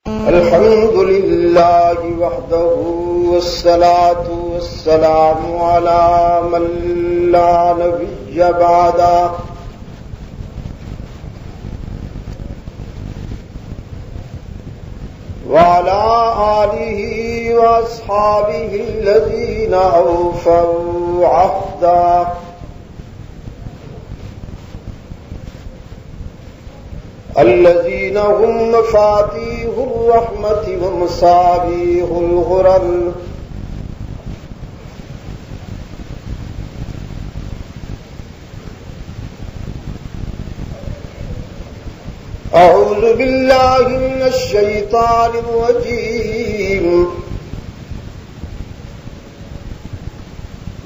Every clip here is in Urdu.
الحمد لله وحده والصلاة والسلام على من لا نبي بعده وعلى آله وأصحابه الذين أوفوا عهده الذين هم مفاتيح الرحمة ومصابيح الغرر أعوذ بالله من الشيطان الرجيم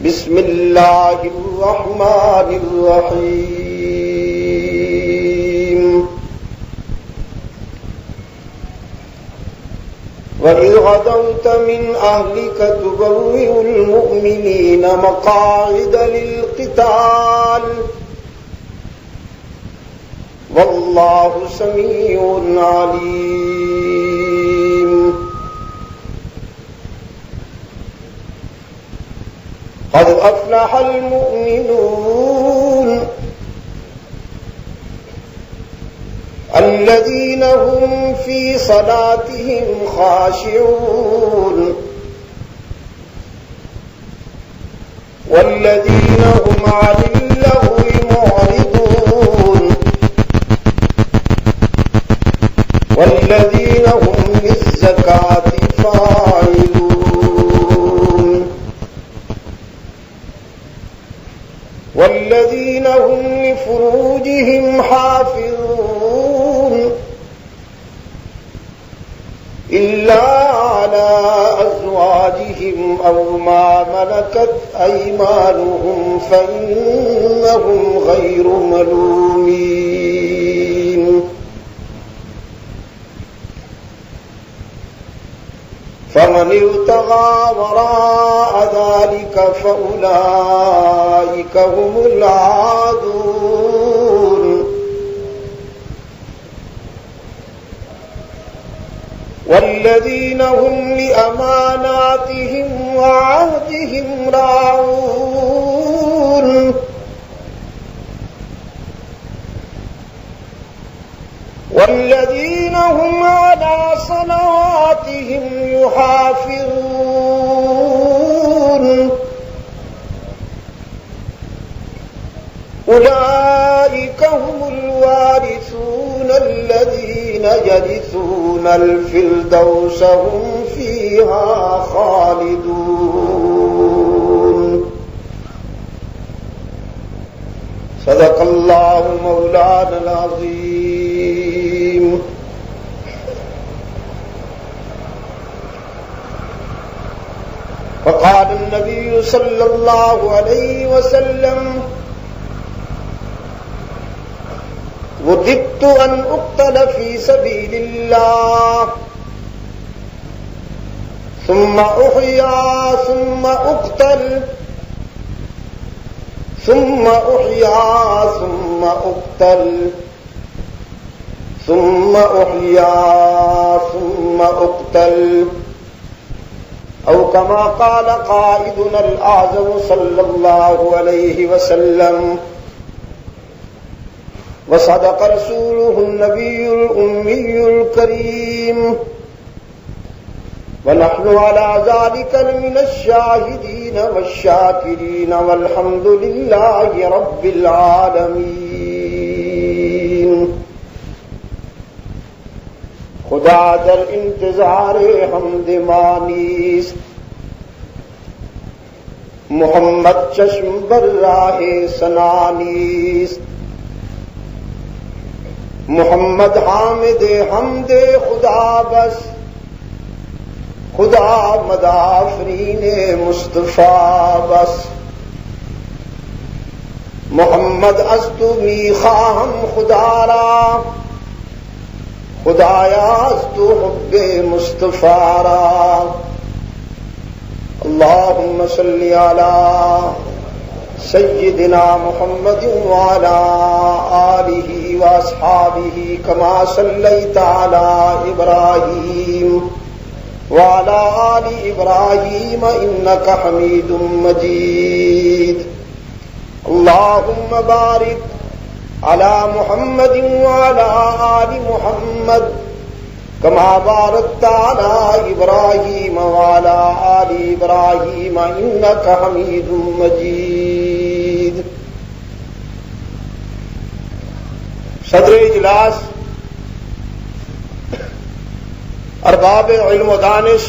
بسم الله الرحمن الرحيم وَإِذْ غَدَوْتَ مِنْ أَهْلِكَ تُبَوِّئُ الْمُؤْمِنِينَ مَقَاعِدَ لِلْقِتَالِ وَاللَّهُ سَمِيعٌ عَلِيمٌ قَدْ أَفْلَحَ الْمُؤْمِنُونَ الذين هم في صلاتهم خاشعون والذين هم عن اللغو معرضون والذين هم للزكاة فاعلون والذين هم لفروجهم حافظون إلا على أزواجهم أو ما ملكت أيمانهم فإنهم غير ملومين فمن ابتغى وراء ذلك فأولئك هم العادون والذين هم لأماناتهم وعهدهم راعون والذين هم على صلواتهم يحافظون أولئك هم الوارثون الذين يرثون الفردوس هم فيها خالدون صدق الله مولانا العظيم. وقال النبي صلى الله عليه وسلم وددت أن أقتل في سبيل الله ثم أحيا ثم أقتل ثم أحيا ثم أقتل ثم أحيا ثم أقتل أو كما قال قائدنا الأعظم صلى الله عليه وسلم. وصدق رسوله النبي الأمي الكريم ونحن على ذلك من الشاهدين والشاكرين والحمد لله رب العالمين. خدا در انتظار حمد مانیست محمد چشم بر راہ سنانیست محمد حامد حمد خدا بس خدا مدافرین مصطفیٰ بس محمد از تو می خواہم خدا را خدایا از تو حب مصطفیٰ را. اللهم صل علی سيدنا محمد وعلى آله وأصحابه كما صليت على إبراهيم وعلى آل إبراهيم إنك حميد مجيد اللهم بارك على محمد وعلى آل محمد كما باركت على إبراهيم وعلى آل إبراهيم إنك حميد مجيد صدر اجلاس، ارباب علم و دانش،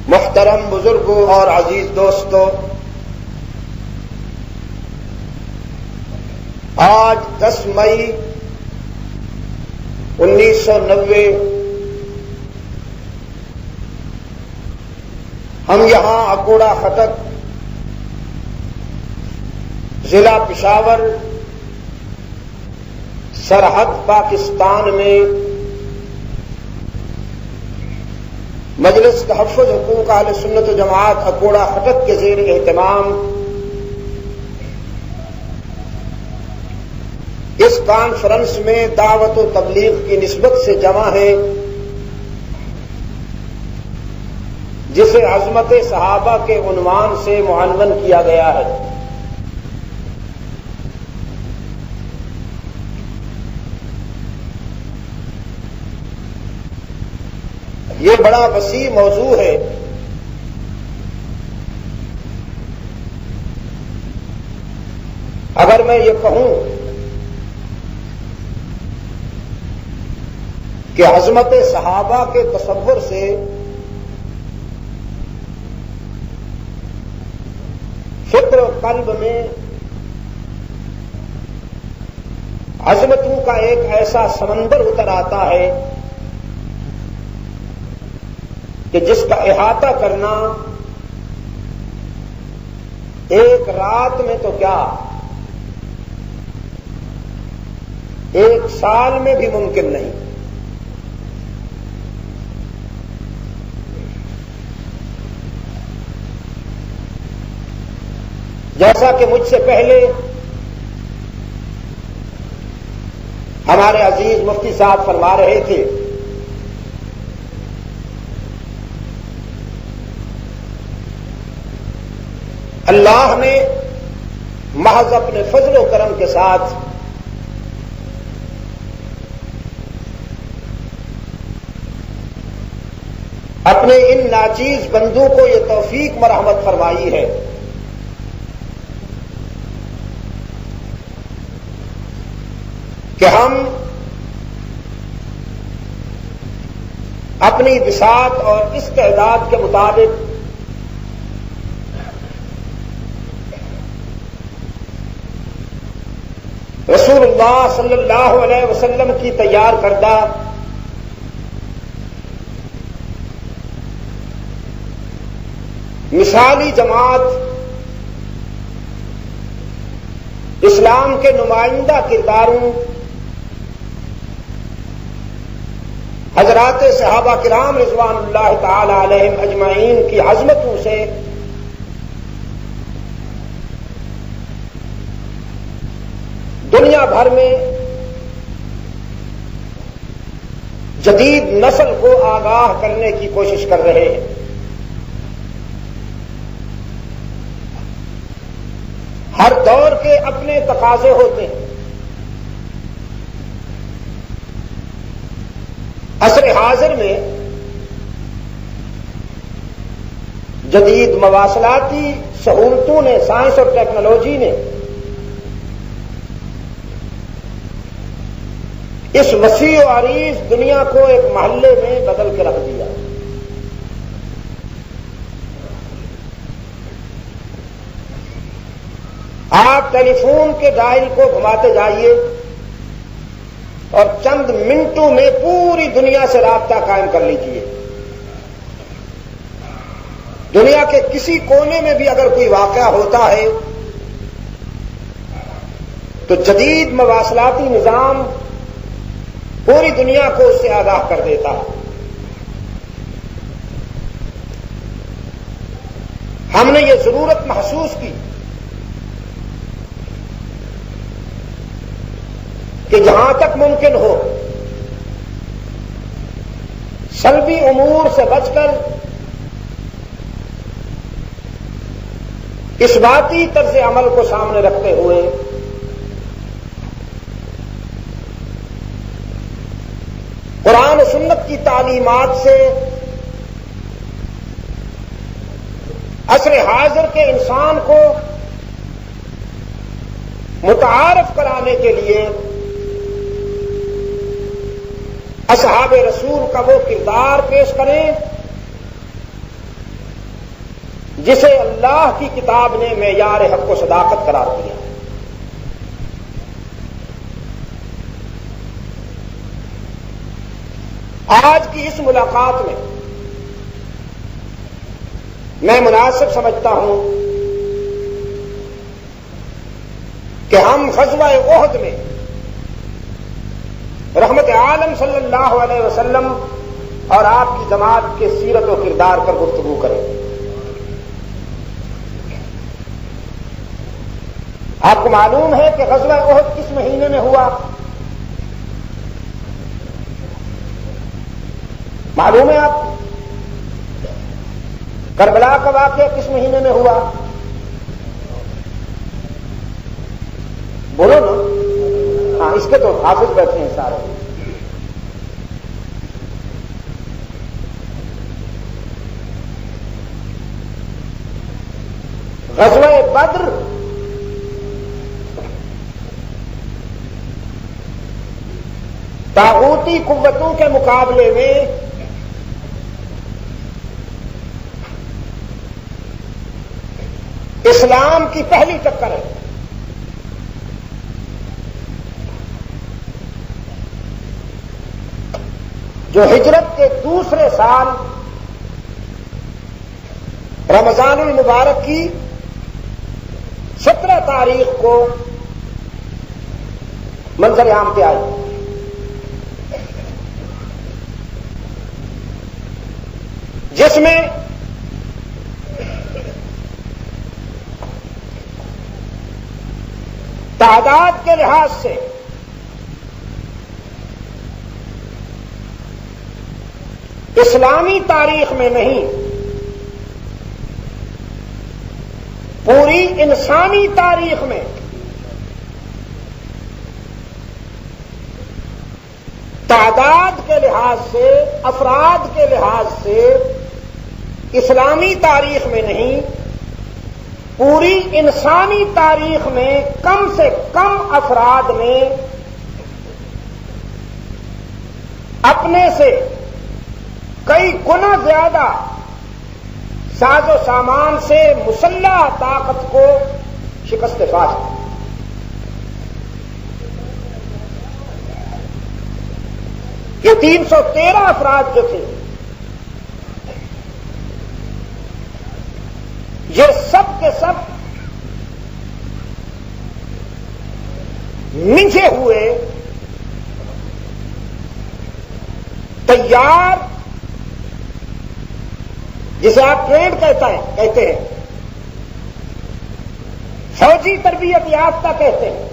محترم بزرگوں اور عزیز دوستوں، آج 10 مئی 1990 ہم یہاں اکوڑا خٹک ضلع پشاور سرحد پاکستان میں مجلس تحفظ حقوق اہل سنت و جماعت اکوڑا خٹک کے زیر اہتمام اس کانفرنس میں دعوت و تبلیغ کی نسبت سے جمع ہے، جسے عظمت صحابہ کے عنوان سے معنون کیا گیا ہے۔ یہ بڑا وسیع موضوع ہے، اگر میں یہ کہوں کہ عظمت صحابہ کے تصور سے فکر و قلب میں عظمتوں کا ایک ایسا سمندر اتر آتا ہے کہ جس کا احاطہ کرنا ایک رات میں تو کیا، ایک سال میں بھی ممکن نہیں۔ جیسا کہ مجھ سے پہلے ہمارے عزیز مفتی صاحب فرما رہے تھے، اللہ نے محض اپنے فضل و کرم کے ساتھ اپنے ان ناچیز بندوں کو یہ توفیق مرحمت فرمائی ہے کہ ہم اپنی بساط اور استعداد کے مطابق رسول اللہ صلی اللہ علیہ وسلم کی تیار کردہ مثالی جماعت، اسلام کے نمائندہ کرداروں حضرات صحابہ کرام رضوان اللہ تعالی علیہم اجمعین کی عظمتوں سے دنیا بھر میں جدید نسل کو آگاہ کرنے کی کوشش کر رہے ہیں۔ ہر دور کے اپنے تقاضے ہوتے ہیں۔ عصر حاضر میں جدید مواصلاتی سہولتوں نے، سائنس اور ٹیکنالوجی نے اس وسیع و عریض دنیا کو ایک محلے میں بدل کے رکھ دیا۔ آپ ٹیلی فون کے ڈائل کو گھماتے جائیے اور چند منٹوں میں پوری دنیا سے رابطہ قائم کر لیجیے۔ دنیا کے کسی کونے میں بھی اگر کوئی واقعہ ہوتا ہے تو جدید مواصلاتی نظام پوری دنیا کو اس سے آگاہ کر دیتا ہے۔ ہم نے یہ ضرورت محسوس کی کہ جہاں تک ممکن ہو سلبی امور سے بچ کر اس باتی طرز عمل کو سامنے رکھتے ہوئے قرآن و سنت کی تعلیمات سے عصر حاضر کے انسان کو متعارف کرانے کے لیے اصحاب رسول کا وہ کردار پیش کریں جسے اللہ کی کتاب نے معیار حق و صداقت قرار دیا. آج کی اس ملاقات میں میں مناسب سمجھتا ہوں کہ ہم غزوہ احد میں رحمت عالم صلی اللہ علیہ وسلم اور آپ کی جماعت کے سیرت و کردار پر گفتگو کریں. آپ کو معلوم ہے کہ غزوہ احد کس مہینے میں ہوا؟ معلوم ہے آپ کو؟ کربلا کا واقعہ کس مہینے میں ہوا؟ بولو نا. ہاں اس کے تو حافظ بیٹھے ہیں سارے. غزوہ بدر طاغوتی قوتوں کے مقابلے میں اسلام کی پہلی ٹکر ہے. جو ہجرت کے دوسرے سال رمضان المبارک کی 17 تاریخ کو منظر عام پہ آئی. جس میں تعداد کے لحاظ سے اسلامی تاریخ میں نہیں پوری انسانی تاریخ میں تعداد کے لحاظ سے، افراد کے لحاظ سے اسلامی تاریخ میں نہیں پوری انسانی تاریخ میں کم سے کم افراد نے اپنے سے کئی گنا زیادہ ساز و سامان سے مسلح طاقت کو شکست فاش کی. یہ 313 افراد جو تھے یہ سب کے سب منجھے ہوئے تیار، جسے آپ ٹرینڈ کہتے ہیں، فوجی تربیت یافتہ کہتے ہیں،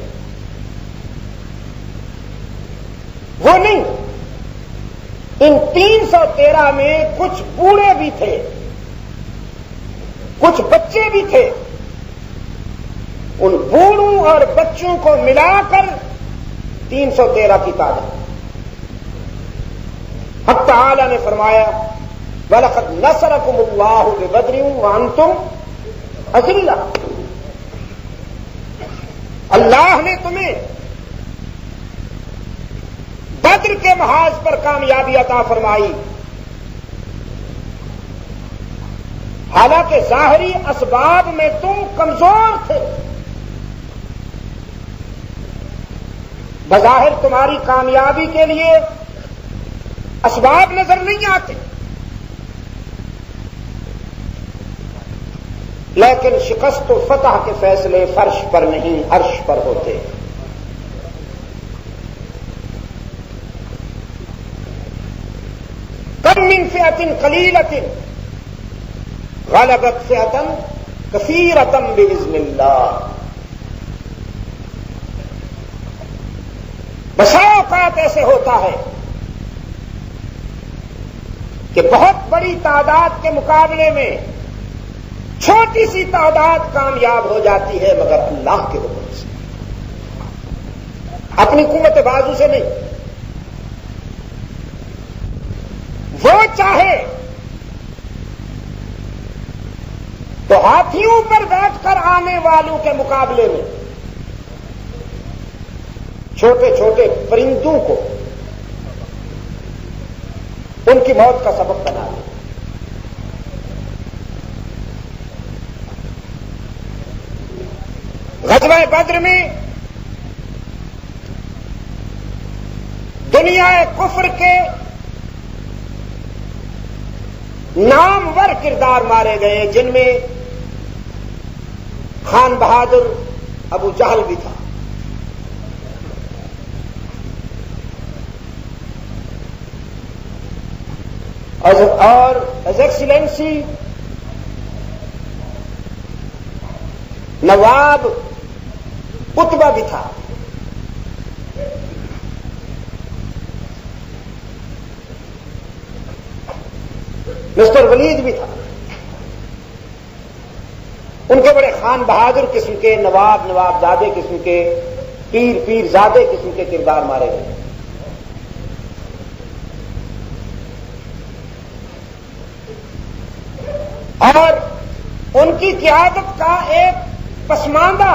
وہ نہیں. ان 313 میں کچھ بوڑھے بھی تھے، کچھ بچے بھی تھے. ان بوڑھوں اور بچوں کو ملا کر 313 کی تعداد. حق تعالی نے فرمایا وَلَقَدْ نَصَرَكُمُ اللَّهُ بِبَدْرٍ وَأَنْتُمْ أَذِلَّةٌ. اللہ نے تمہیں بدر کے محاذ پر کامیابی عطا فرمائی، حالانکہ ظاہری اسباب میں تم کمزور تھے. بظاہر تمہاری کامیابی کے لیے اسباب نظر نہیں آتے، لیکن شکست و فتح کے فیصلے فرش پر نہیں عرش پر ہوتے. کم من فئۃ قلیلۃ غلبت فئة کثیرۃ بإذن اللہ. بسا اوقات ایسے ہوتا ہے کہ بہت بڑی تعداد کے مقابلے میں چھوٹی سی تعداد کامیاب ہو جاتی ہے، مگر اللہ کے حکم سے، اپنی قوت بازو سے نہیں. وہ چاہے تو ہاتھیوں پر بیٹھ کر آنے والوں کے مقابلے میں چھوٹے چھوٹے پرندوں کو ان کی موت کا سبب بنا دے. غزوہ بدر میں دنیا کفر کے نامور کردار مارے گئے، جن میں خان بہادر ابو جہل بھی تھا. اور ایز ایکسیلنسی نواب اتبا بھی تھا. مسٹر ولید بھی تھا. ان کے بڑے خان بہادر قسم کے، نواب زادے قسم کے، پیر زادے قسم کے کردار مارے گئے. اور ان کی قیادت کا ایک پسماندہ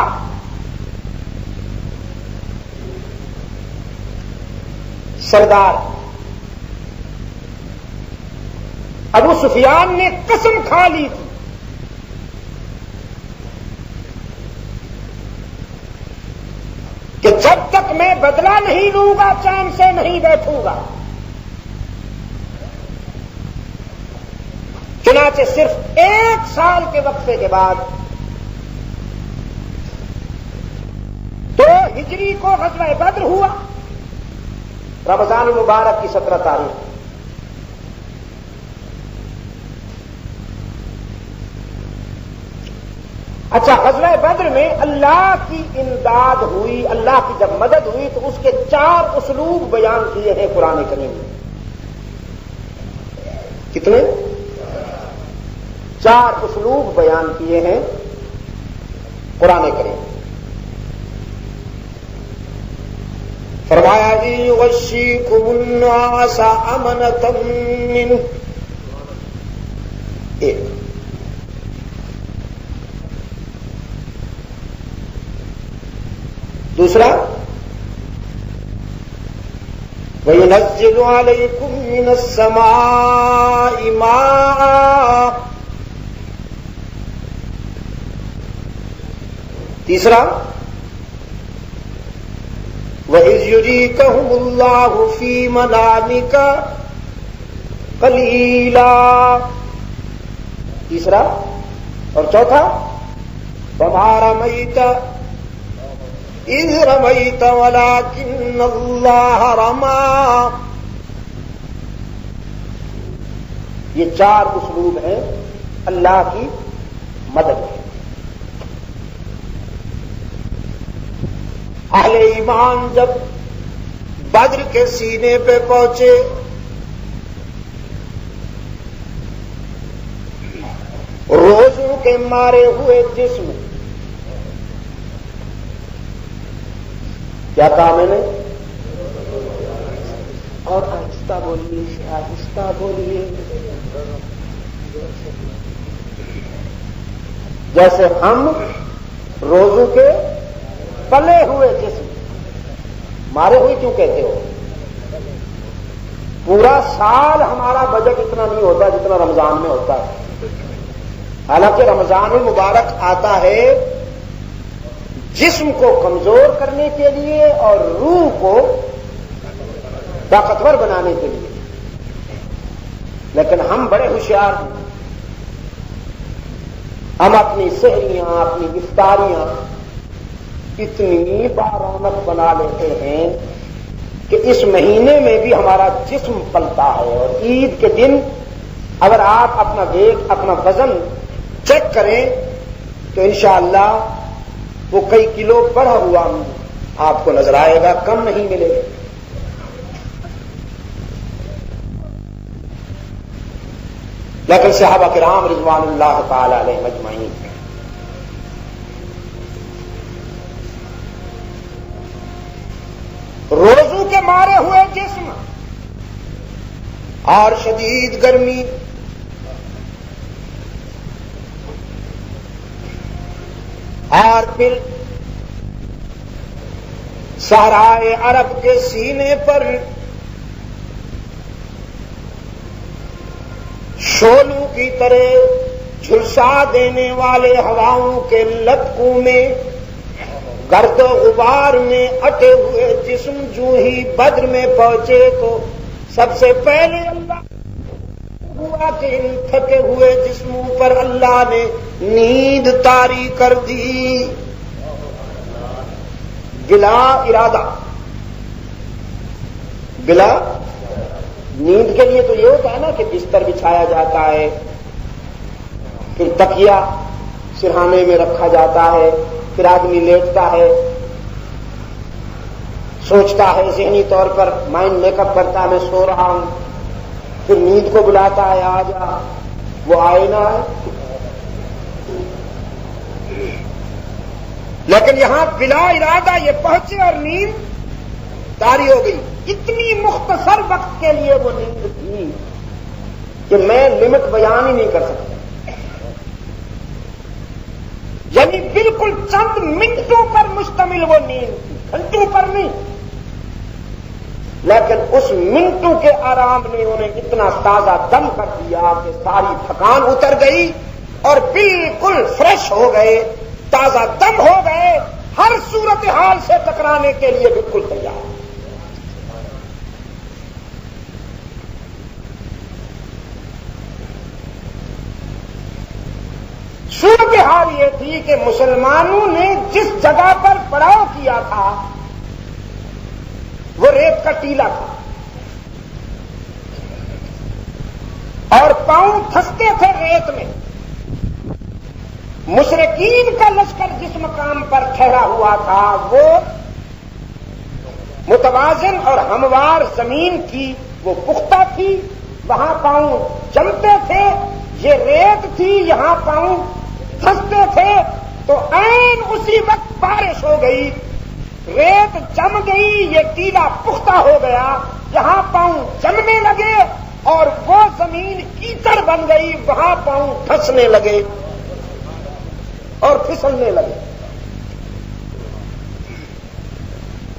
سردار ابو سفیان نے قسم کھا لی تھی کہ جب تک میں بدلہ نہیں لوں گا چین سے نہیں بیٹھوں گا. چنانچہ صرف 1 سال کے وقفے کے بعد 2 ہجری کو غزوہ بدر ہوا، رمضان المبارک کی 17 تاریخ. اچھا، غزوہ بدر میں اللہ کی امداد ہوئی، اللہ کی جب مدد ہوئی تو اس کے 4 اسلوب بیان کیے ہیں قرآن کریم میں. کتنے؟ 4 اسلوب بیان کیے ہیں قرآن کریم. فرمایا یغشیکم النعاس امنۃ منہ. ایک. دوسرا وَيُنَزِّلُ عَلَيْكُم مِّنَ السَّمَاءِ مَاءً. تیسرا وَإِذْ يُرِيكَهُمُ اللَّهُ فِي مَنَامِكَ قَلِيلًا. تیسرا اور چوتھا وَمَا رَمَيْتَ اذ رمیت ولکن اللہ رمی. یہ 4 اسلوب ہیں اللہ کی مدد کے. اہل ایمان جب بدر کے سینے پہ پہنچے روزوں کے مارے ہوئے جسم، کیا کہا میں نے؟ اور آہستہ بولیے، آہستہ بولیے. جیسے ہم روزوں کے پلے ہوئے جسم، مارے ہوئے کیوں کہتے ہو؟ پورا سال ہمارا بجٹ اتنا نہیں ہوتا جتنا رمضان میں ہوتا ہے. حالانکہ رمضان المبارک آتا ہے جسم کو کمزور کرنے کے لیے اور روح کو طاقتور بنانے کے لیے، لیکن ہم بڑے ہوشیار ہیں. ہم اپنی سحریاں، اپنی افطاریاں اتنی بارونق بنا لیتے ہیں کہ اس مہینے میں بھی ہمارا جسم پلتا ہے. اور عید کے دن اگر آپ اپنا وزن چیک کریں تو انشاءاللہ وہ کئی کلو بڑھا ہوا آپ کو نظر آئے گا، کم نہیں ملے گا۔ لیکن صحابہ کرام رضوان اللہ تعالی علیہم اجمعین روزو کے مارے ہوئے جسم اور شدید گرمی اور پھر صحرائے عرب کے سینے پر شولوں کی طرح جھلسا دینے والے ہواؤں کے لپکوں میں گرد و غبار میں اٹے ہوئے جسم جو ہی بدر میں پہنچے تو سب سے پہلے اللہ ہوا کہ ان تھکے ہوئے جسموں پر اللہ نے نیند طاری کر دی بلا ارادہ۔ بلا نیند کے لیے تو یہ ہوتا ہے نا کہ بستر بچھایا جاتا ہے، پھر تکیہ سرہانے میں رکھا جاتا ہے، پھر آدمی لیٹتا ہے، سوچتا ہے ذہنی طور پر مائنڈ میک اپ کرتا ہے میں سو رہا ہوں، پھر نیند کو بلاتا ہے آ جا، وہ آئے نہ آئے۔ لیکن یہاں بلا ارادہ یہ پہنچے اور نیند طاری ہو گئی۔ اتنی مختصر وقت کے لیے وہ نیند تھی کہ میں لمٹ بیان ہی نہیں کر سکتا، یعنی بالکل چند منٹوں پر مشتمل وہ نیند تھی، گھنٹوں پر نہیں، لیکن اس منٹوں کے آرام نے انہیں اتنا تازہ دم کر دیا کہ ساری تھکان اتر گئی اور بالکل فریش ہو گئے، تازہ دم ہو گئے، ہر صورتحال سے ٹکرانے کے لیے بالکل تیار۔ صورتحال یہ تھی کہ مسلمانوں نے جس جگہ پر پڑاؤ کیا تھا وہ ریت کا ٹیلا تھا اور پاؤں پھنستے تھے ریت میں۔ مشرکین کا لشکر جس مقام پر ٹھہرا ہوا تھا وہ متوازن اور ہموار زمین تھی، وہ پختہ تھی، وہاں پاؤں جمتے تھے، یہ ریت تھی، یہاں پاؤں پھنستے تھے، تو عین اسی وقت بارش ہو گئی، ریت جم گئی، یہ ٹیلا پختہ ہو گیا، یہاں پاؤں جمنے لگے اور وہ زمین کیچڑ بن گئی، وہاں پاؤں پھنسنے لگے اور پھسلنے لگے۔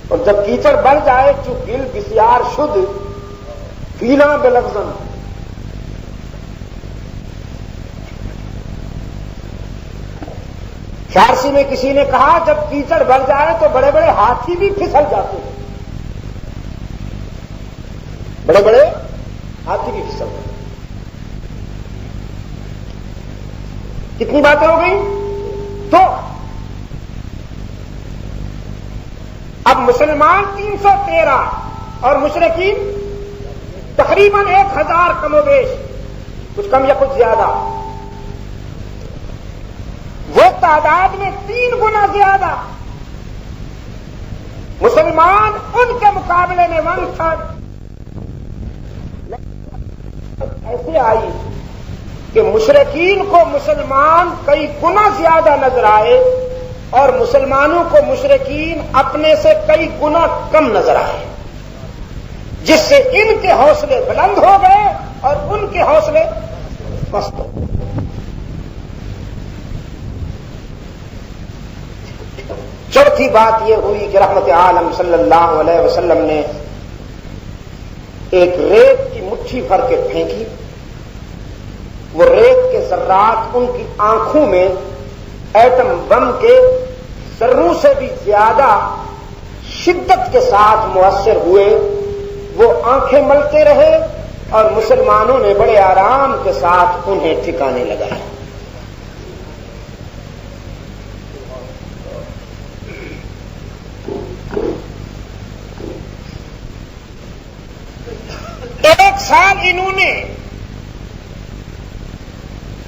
اور جب کیچڑ بن جائے جو گل بسیار شد پینا بلغزن، فارسی میں کسی نے کہا جب کیچڑ بھر جائے تو بڑے بڑے ہاتھی بھی پھسل جاتے ہیں، بڑے بڑے ہاتھی بھی پھسل جاتے ہیں۔ کتنی باتیں ہو گئی؟ تو اب مسلمان 313 اور مشرکین تقریباً 1000 کم و بیش، کچھ کم یا کچھ زیادہ، وہ تعداد میں 3 گنا زیادہ، مسلمان ان کے مقابلے میں 1/3۔ ایسے آئی کہ مشرکین کو مسلمان کئی گنا زیادہ نظر آئے اور مسلمانوں کو مشرکین اپنے سے کئی گنا کم نظر آئے، جس سے ان کے حوصلے بلند ہو گئے اور ان کے حوصلے پست ہو گئے۔ چوتھی بات یہ ہوئی کہ رحمت عالم صلی اللہ علیہ وسلم نے ایک ریت کی مٹھی بھر کے پھینکی، وہ ریت کے ذرات ان کی آنکھوں میں ایٹم بم کے ذروں سے بھی زیادہ شدت کے ساتھ مؤثر ہوئے، وہ آنکھیں ملتے رہے اور مسلمانوں نے بڑے آرام کے ساتھ انہیں ٹھکانے لگایا۔ ایک سال انہوں نے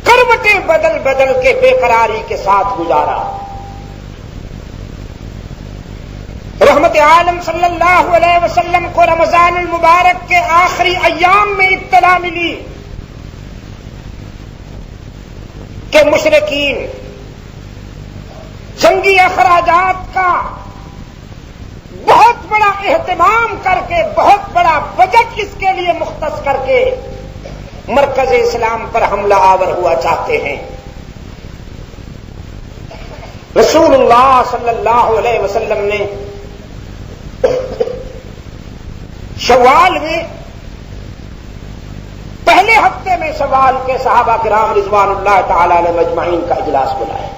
کرب قوتیں بدل بدل کے بے قراری کے ساتھ گزارا. رحمت عالم صلی اللہ علیہ وسلم کو رمضان المبارک کے آخری ایام میں اطلاع ملی کہ مشرکین جنگی اخراجات کا بہت بڑا اہتمام کر کے، بہت بڑا بجٹ اس کے لیے مختص کر کے مرکز اسلام پر حملہ آور ہوا چاہتے ہیں. رسول اللہ صلی اللہ علیہ وسلم نے شوال میں پہلے ہفتے میں شوال کے صحابہ کرام رضوان اللہ تعالی علیہ مجمعین کا اجلاس بلایا.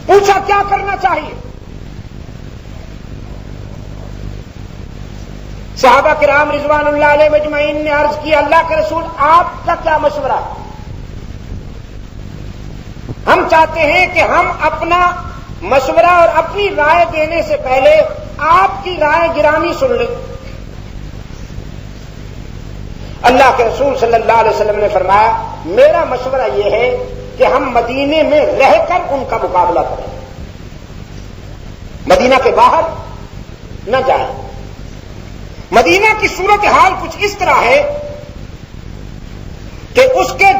پوچھا کیا کرنا چاہیے؟ صحابہ کرام رضوان اللہ علیہ مجمعین نے عرض کیا اللہ کے رسول آپ کا کیا مشورہ؟ ہم چاہتے ہیں کہ ہم اپنا مشورہ اور اپنی رائے دینے سے پہلے آپ کی رائے گرامی سن لیں. اللہ کے رسول صلی اللہ علیہ وسلم نے فرمایا میرا مشورہ یہ ہے کہ ہم مدینے میں رہ کر ان کا مقابلہ کریں، مدینہ کے باہر نہ جائیں. مدینہ کی صورتحال کچھ اس طرح ہے کہ اس کے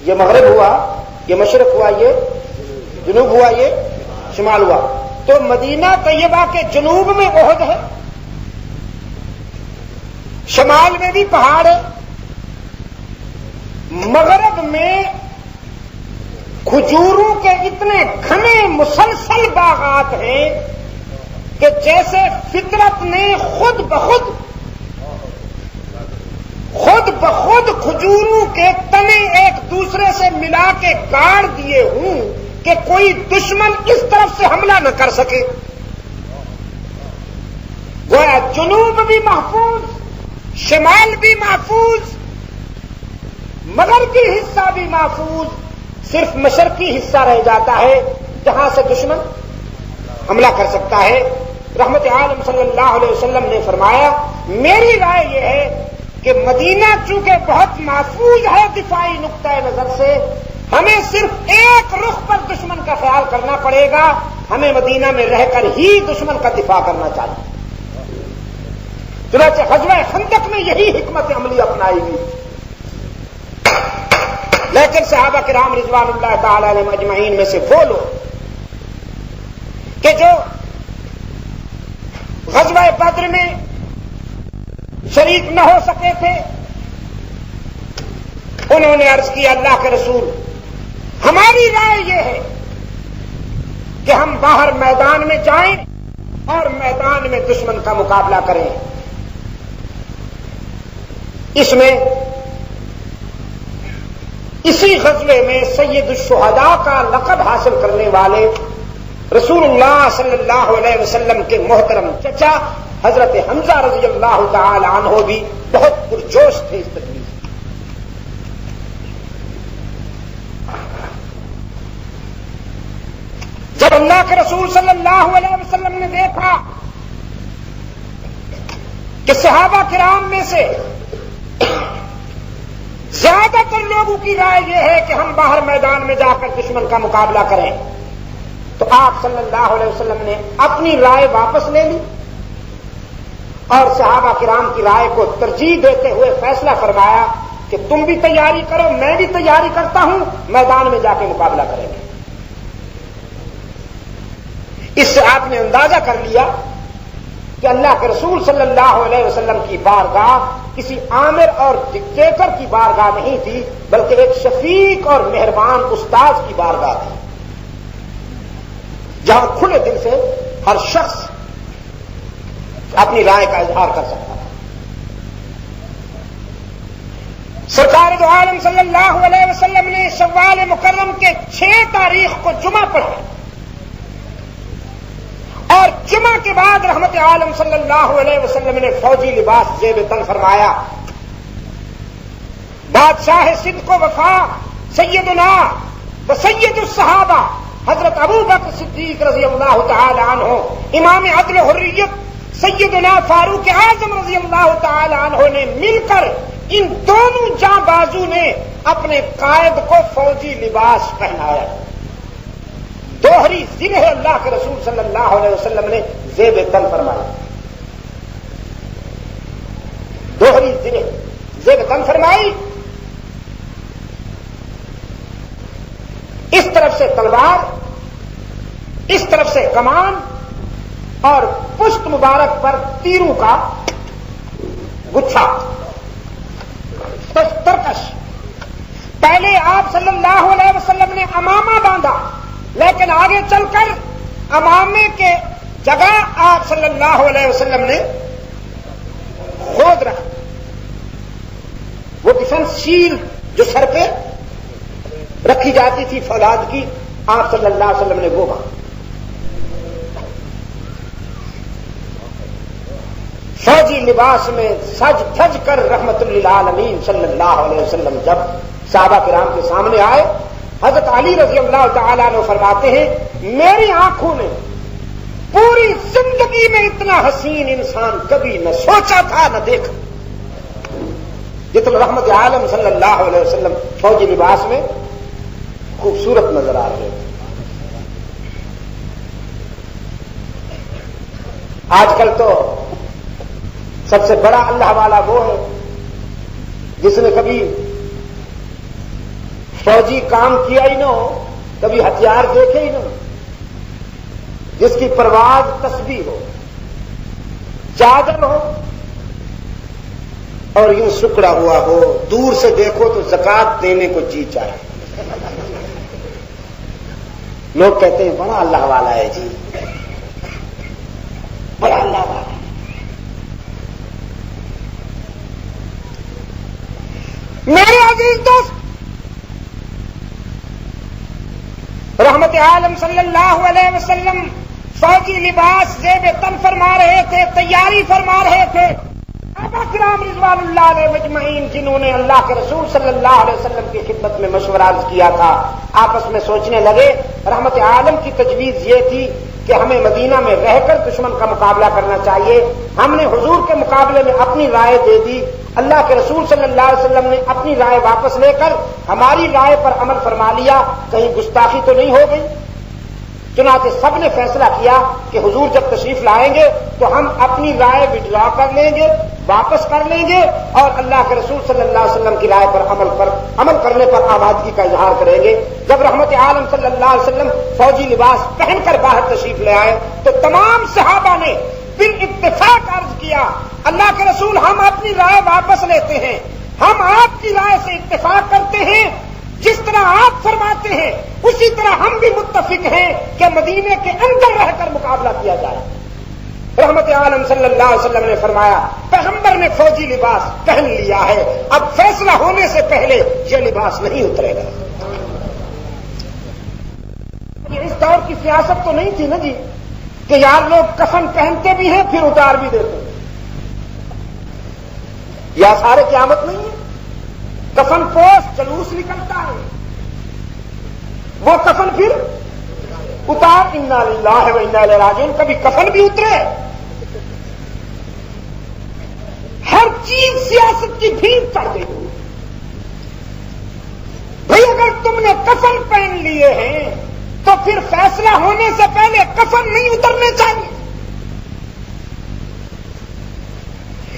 یہ مغرب ہوا، یہ مشرق ہوا، یہ جنوب ہوا، یہ شمال ہوا. تو مدینہ طیبہ کے جنوب میں احد ہے، شمال میں بھی پہاڑ ہے، مغرب میں کھجوروں کے اتنے گھنے مسلسل باغات ہیں کہ جیسے فطرت نے خود بخود کھجوروں کے تنے ایک دوسرے سے ملا کے گاڑ دیے ہوں کہ کوئی دشمن اس طرف سے حملہ نہ کر سکے. گویا جنوب بھی محفوظ، شمال بھی محفوظ، مغربی حصہ بھی محفوظ، صرف مشرقی حصہ رہ جاتا ہے جہاں سے دشمن حملہ کر سکتا ہے. رحمت عالم صلی اللہ علیہ وسلم نے فرمایا میری رائے یہ ہے کہ مدینہ چونکہ بہت محفوظ ہے دفاعی نقطۂ نظر سے، ہمیں صرف ایک رخ پر دشمن کا خیال کرنا پڑے گا، ہمیں مدینہ میں رہ کر ہی دشمن کا دفاع کرنا چاہیے. چنانچہ غزوہ خندق میں یہی حکمت عملی اپنائی گئی. لیکن صحابہ کرام رضوان اللہ تعالی علیہ مجمعین میں سے وہ لوگ کہ جو غزوہ بدر میں شریک نہ ہو سکے تھے، انہوں نے عرض کیا اللہ کے رسول ہماری رائے یہ ہے کہ ہم باہر میدان میں جائیں اور میدان میں دشمن کا مقابلہ کریں. اس میں اسی غزوے میں سید الشہداء کا لقب حاصل کرنے والے رسول اللہ صلی اللہ علیہ وسلم کے محترم چچا حضرت حمزہ رضی اللہ تعالی عنہ بھی بہت پرجوش تھے اس تقریب سے. جب اللہ کے رسول صلی اللہ علیہ وسلم نے دیکھا کہ صحابہ کرام میں سے زیادہ تر لوگوں کی رائے یہ ہے کہ ہم باہر میدان میں جا کر دشمن کا مقابلہ کریں، تو آپ صلی اللہ علیہ وسلم نے اپنی رائے واپس لے لی اور صحابہ کرام کی رائے کو ترجیح دیتے ہوئے فیصلہ فرمایا کہ تم بھی تیاری کرو، میں بھی تیاری کرتا ہوں، میدان میں جا کے مقابلہ کریں گے. اس سے آپ نے اندازہ کر لیا کہ اللہ کے رسول صلی اللہ علیہ وسلم کی بارگاہ کسی آمر اور ڈکٹیٹر کی بارگاہ نہیں تھی، بلکہ ایک شفیق اور مہربان استاد کی بارگاہ تھی، جہاں کھلے دل سے ہر شخص اپنی رائے کا اظہار کر سکتا ہے. سرکار دو عالم صلی اللہ علیہ وسلم نے شوال مکرم کے 6 تاریخ کو جمعہ پڑھا اور جمعہ کے بعد رحمت عالم صلی اللہ علیہ وسلم نے فوجی لباس زیب تن فرمایا. بادشاہ صدق و وفا سیدنا و سید الصحابہ حضرت ابو بکر صدیق رضی اللہ تعالی عنہ، امام عدل و حریت سیدنا فاروق اعظم رضی اللہ تعالی عنہ نے مل کر ان دونوں جاں بازو نے اپنے قائد کو فوجی لباس پہنایا۔ دوہری زنہ اللہ کے رسول صلی اللہ علیہ وسلم نے زیب تن فرمایا، دوہری زنہ زیب تن فرمائی۔ اس طرف سے تلوار، اس طرف سے کمان، اور پشت مبارک پر تیروں کا گچھا، ترکش۔ پہلے آپ صلی اللہ علیہ وسلم نے امامہ باندھا، لیکن آگے چل کر امامے کے جگہ آپ صلی اللہ علیہ وسلم نے خود رکھا، وہ ڈیفنس شیلڈ جو سر پہ رکھی جاتی تھی فولاد کی، آپ صلی اللہ علیہ وسلم نے وہ باندھا۔ فوجی لباس میں سج دھج کر رحمت للعالمین صلی اللہ علیہ وسلم جب صحابہ کرام کے سامنے آئے، حضرت علی رضی اللہ تعالیٰ عنہ فرماتے ہیں میری آنکھوں نے پوری زندگی میں اتنا حسین انسان کبھی نہ سوچا تھا نہ دیکھا، جتنا رحمت عالم صلی اللہ علیہ وسلم فوجی لباس میں خوبصورت نظر آ رہے تھے۔ آج کل تو سب سے بڑا اللہ والا وہ ہے جس نے کبھی فوجی کام کیا ہی نہ ہو، کبھی ہتھیار دیکھے ہی نہ ہو، جس کی پرواز تسبیح ہو، چادر ہو اور یوں سکڑا ہوا ہو، دور سے دیکھو تو زکات دینے کو جی چاہے۔ لوگ کہتے ہیں بڑا اللہ والا ہے جی، بڑا اللہ والا ہے۔ میرے عزیز دوست، رحمت عالم صلی اللہ علیہ وسلم فوجی لباس زیب تن فرما رہے تھے، تیاری فرما رہے تھے۔ صحابہ کرام رضوان اللہ علیہ مجمعین جنہوں نے اللہ کے رسول صلی اللہ علیہ وسلم کی خدمت میں مشورہ عرض کیا تھا، آپس میں سوچنے لگے۔ رحمت عالم کی تجویز یہ تھی کہ ہمیں مدینہ میں رہ کر دشمن کا مقابلہ کرنا چاہیے۔ ہم نے حضور کے مقابلے میں اپنی رائے دے دی، اللہ کے رسول صلی اللہ علیہ وسلم نے اپنی رائے واپس لے کر ہماری رائے پر عمل فرما لیا، کہیں گستاخی تو نہیں ہو گئی۔ چنانچہ سب نے فیصلہ کیا کہ حضور جب تشریف لائیں گے تو ہم اپنی رائے وڈرا کر لیں گے، واپس کر لیں گے، اور اللہ کے رسول صلی اللہ علیہ وسلم کی رائے پر عمل کرنے پر آمادگی کا اظہار کریں گے۔ جب رحمت عالم صلی اللہ علیہ وسلم فوجی لباس پہن کر باہر تشریف لے آئے تو تمام صحابہ نے پھر اتفاق عرض کیا، اللہ کے رسول ہم اپنی رائے واپس لیتے ہیں، ہم آپ کی رائے سے اتفاق کرتے ہیں، جس طرح آپ فرماتے ہیں اسی طرح ہم بھی متفق ہیں کہ مدینے کے اندر رہ کر مقابلہ کیا جائے۔ رحمت عالم صلی اللہ علیہ وسلم نے فرمایا پیغمبر نے فوجی لباس پہن لیا ہے، اب فیصلہ ہونے سے پہلے یہ لباس نہیں اترے گا۔ اس دور کی سیاست تو نہیں تھی نا جی کہ یار لوگ کفن پہنتے بھی ہیں پھر اتار بھی دیتے ہیں، یا سارے قیامت نہیں ہے۔ کفن پوش جلوس نکلتا ہے، وہ کفن پھر اتار، انا للہ و انا الیہ راجعون، کبھی کفن بھی اترے۔ ہر چیز سیاست کی بھیڑ چڑھ گئی۔ بھئی اگر تم نے کفن پہن لیے ہیں تو پھر فیصلہ ہونے سے پہلے کفن نہیں اترنے چاہیے۔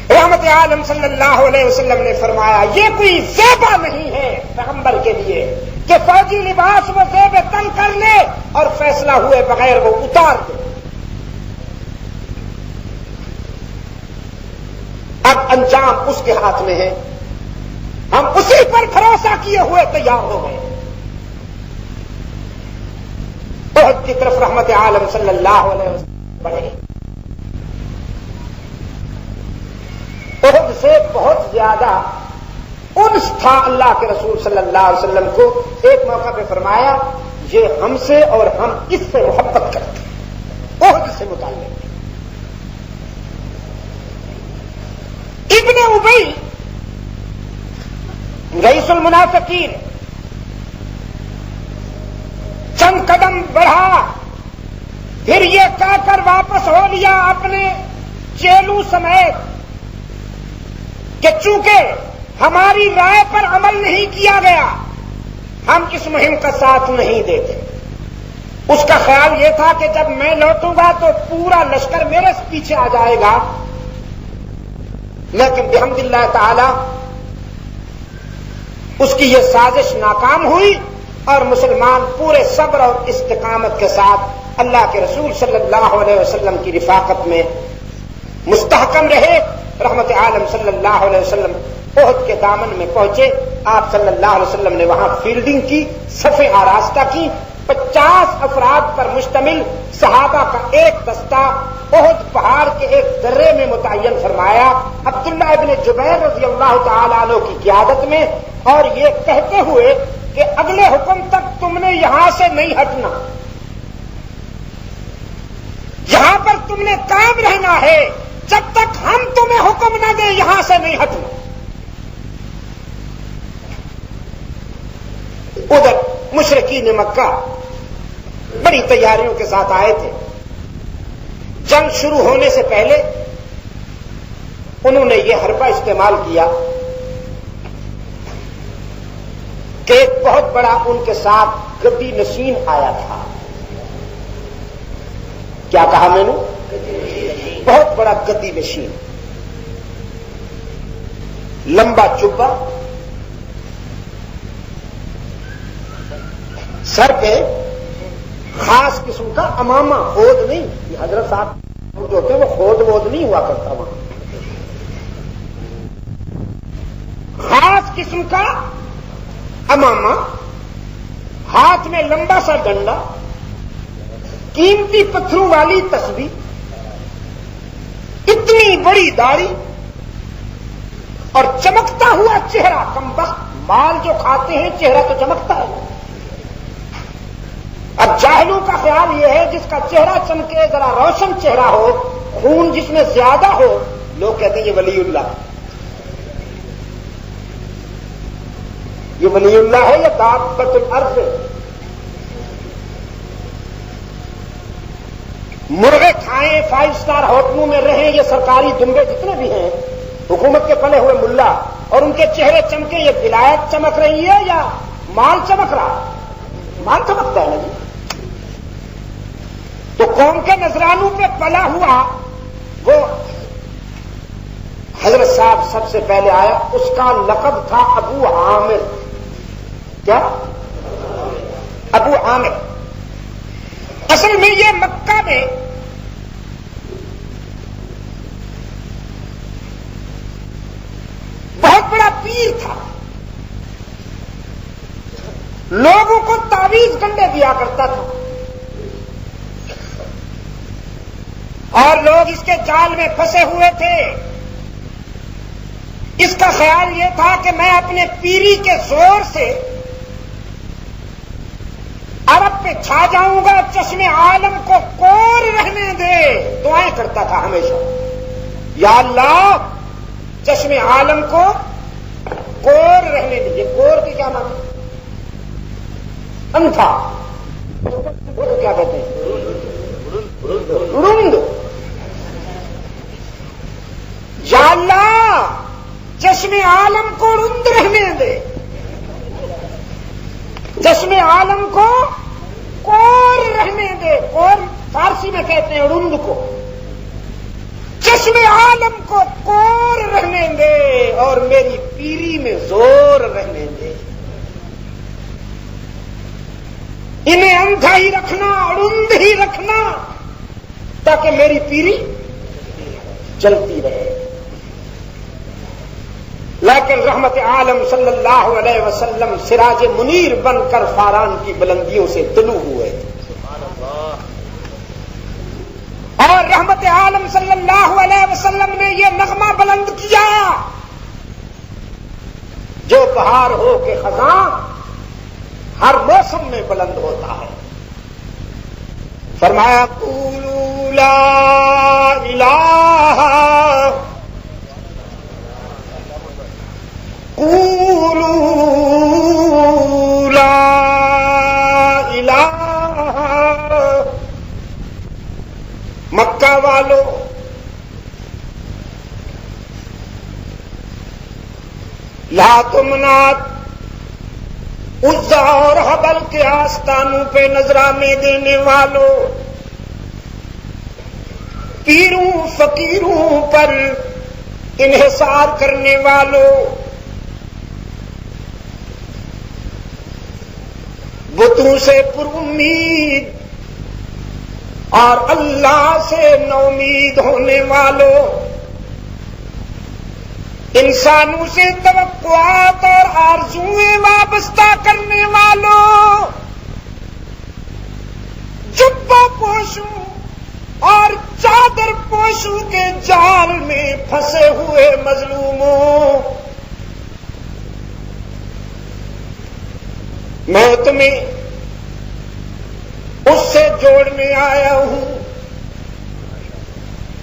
رحمت عالم صلی اللہ علیہ وسلم نے فرمایا یہ کوئی زیبہ نہیں ہے پیغمبر کے لیے کہ فوجی لباس وہ زیب تن کر لے اور فیصلہ ہوئے بغیر وہ اتار دے۔ اب انجام اس کے ہاتھ میں ہے، ہم اسی پر بھروسہ کیے ہوئے تیار ہو گئے۔ احد کی طرف رحمت عالم صلی اللہ علیہ وسلم بڑھے۔ احد سے بہت زیادہ انس تھا اللہ کے رسول صلی اللہ علیہ وسلم کو۔ ایک موقع پہ فرمایا یہ ہم سے اور ہم اس سے محبت کرتے ہیں، احد سے متعلق۔ ابن ابی رئیس المنافقین چند قدم بڑھا، پھر یہ کہہ کر واپس ہو لیا اپنے چیلوں سمیت کہ چونکہ ہماری رائے پر عمل نہیں کیا گیا ہم اس مہم کا ساتھ نہیں دیتے۔ اس کا خیال یہ تھا کہ جب میں لوٹوں گا تو پورا لشکر میرے پیچھے آ جائے گا، لیکن بحمد اللہ تعالی اس کی یہ سازش ناکام ہوئی اور مسلمان پورے صبر اور استقامت کے ساتھ اللہ کے رسول صلی اللہ علیہ وسلم کی رفاقت میں مستحکم رہے۔ رحمت عالم صلی اللہ علیہ وسلم احد کے دامن میں پہنچے، آپ صلی اللہ علیہ وسلم نے وہاں فیلڈنگ کی، صفیں آراستہ کی، 50 افراد پر مشتمل صحابہ کا ایک دستہ احد پہاڑ کے ایک درے میں متعین فرمایا عبداللہ ابن جبیر رضی اللہ تعالی عنہ کی قیادت میں، اور یہ کہتے ہوئے کہ اگلے حکم تک تم نے یہاں سے نہیں ہٹنا، یہاں پر تم نے قائم رہنا ہے، جب تک ہم تمہیں حکم نہ دیں یہاں سے نہیں ہٹنا۔ ادھر مشرکین مکہ بڑی تیاریوں کے ساتھ آئے تھے۔ جنگ شروع ہونے سے پہلے انہوں نے یہ حربہ استعمال کیا کہ ایک بہت بڑا ان کے ساتھ گدی نشین آیا تھا۔ کیا کہا میں نے؟ بہت بڑا گدی نشین، لمبا چبا، سر پہ خاص قسم کا امامہ، خود نہیں، یہ حضرت صاحب جو ہوتے ہیں وہ خود وود نہیں ہوا کرتا، وہاں خاص قسم کا امامہ، ہاتھ میں لمبا سا ڈنڈا، قیمتی پتھروں والی تسبیح، اتنی بڑی داڑھی اور چمکتا ہوا چہرہ، کمبخت مال جو کھاتے ہیں چہرہ تو چمکتا ہے۔ اب جاہلوں کا خیال یہ ہے جس کا چہرہ چمکے، ذرا روشن چہرہ ہو، خون جس میں زیادہ ہو، لوگ کہتے ہیں یہ ولی اللہ، یہ ولی اللہ ہے یا دابۃ الارض ہے۔ مرغے کھائیں، 5 اسٹار ہوٹلوں میں رہیں، یہ سرکاری دمبے جتنے بھی ہیں، حکومت کے پلے ہوئے ملا، اور ان کے چہرے چمکے، یہ ولایت چمک رہی ہے یا مال چمک رہا؟ مال چمکتا ہے نا جی۔ تو قوم کے نذرانوں پہ پلا ہوا وہ حضرت صاحب سب سے پہلے آیا، اس کا لقب تھا ابو عامر۔ کیا؟ ابو عامر۔ اصل میں یہ مکہ میں بہت بڑا پیر تھا، لوگوں کو تعویذ گنڈے دیا کرتا تھا، اور لوگ اس کے جال میں پھنسے ہوئے تھے۔ اس کا خیال یہ تھا کہ میں اپنے پیری کے زور سے عرب پہ چھا جاؤں گا، چشم عالم کو کور رہنے دے، دعائیں کرتا تھا ہمیشہ، یا اللہ چشم عالم کو کور رہنے دیجیے۔ کور کی کیا معنی؟ انتھا، وہ تو کیا کہتے ہیں؟ رند۔ یا اللہ چشم عالم کو رند رہنے دے، چشم عالم کو کور رہنے دے۔ کور فارسی میں کہتے ہیں رند کو۔ چشم عالم کو کور رہنے دے اور میری پیری میں زور رہنے دے، انہیں اندھا ہی رکھنا، رند ہی رکھنا، تاکہ میری پیری چلتی رہے۔ لیکن رحمت عالم صلی اللہ علیہ وسلم سراج منیر بن کر فاران کی بلندیوں سے طلوع ہوئے، اور رحمت عالم صلی اللہ علیہ وسلم نے یہ نغمہ بلند کیا جو بہار ہو کے خزاں ہر موسم میں بلند ہوتا ہے۔ فرمایا قولوا لا الہ قولوا لات و منات عزا اور حبل کے آستانوں پہ نذرانے دینے والوں، پیروں فقیروں پر انحصار کرنے والوں، بتوں سے پر امید اور اللہ سے نومید ہونے والوں، انسانوں سے توقعات اور آرزوئیں وابستہ کرنے والوں، جبہ پوشوں اور چادر پوشوں کے جال میں پھنسے ہوئے مظلوموں، میں تمہیں اس سے جوڑنے آیا ہوں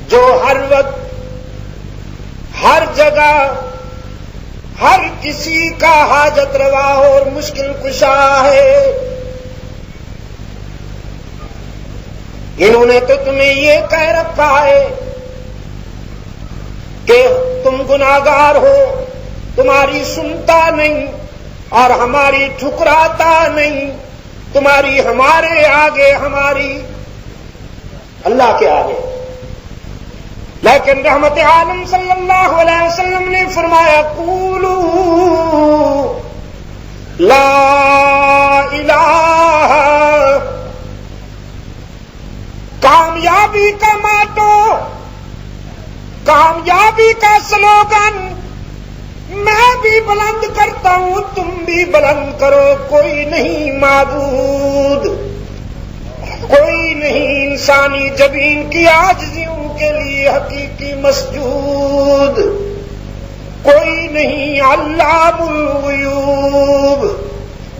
جو ہر وقت ہر جگہ ہر کسی کا حاجت روا اور مشکل کشا ہے۔ انہوں نے تو تمہیں یہ کہہ رکھا ہے کہ تم گناہگار ہو، تمہاری سنتا نہیں اور ہماری ٹھکراتا نہیں، تمہاری ہمارے آگے ہماری اللہ کے آگے۔ لیکن رحمت عالم صلی اللہ علیہ وسلم نے فرمایا قولوا لا الہ، کامیابی کا ماٹو، کامیابی کا سلوگن میں بھی بلند کرتا ہوں، تم بھی بلند کرو، کوئی نہیں معبود، کوئی نہیں انسانی جبین کی عاجزیوں کے لیے حقیقی مسجود، کوئی نہیں علام الغیوب،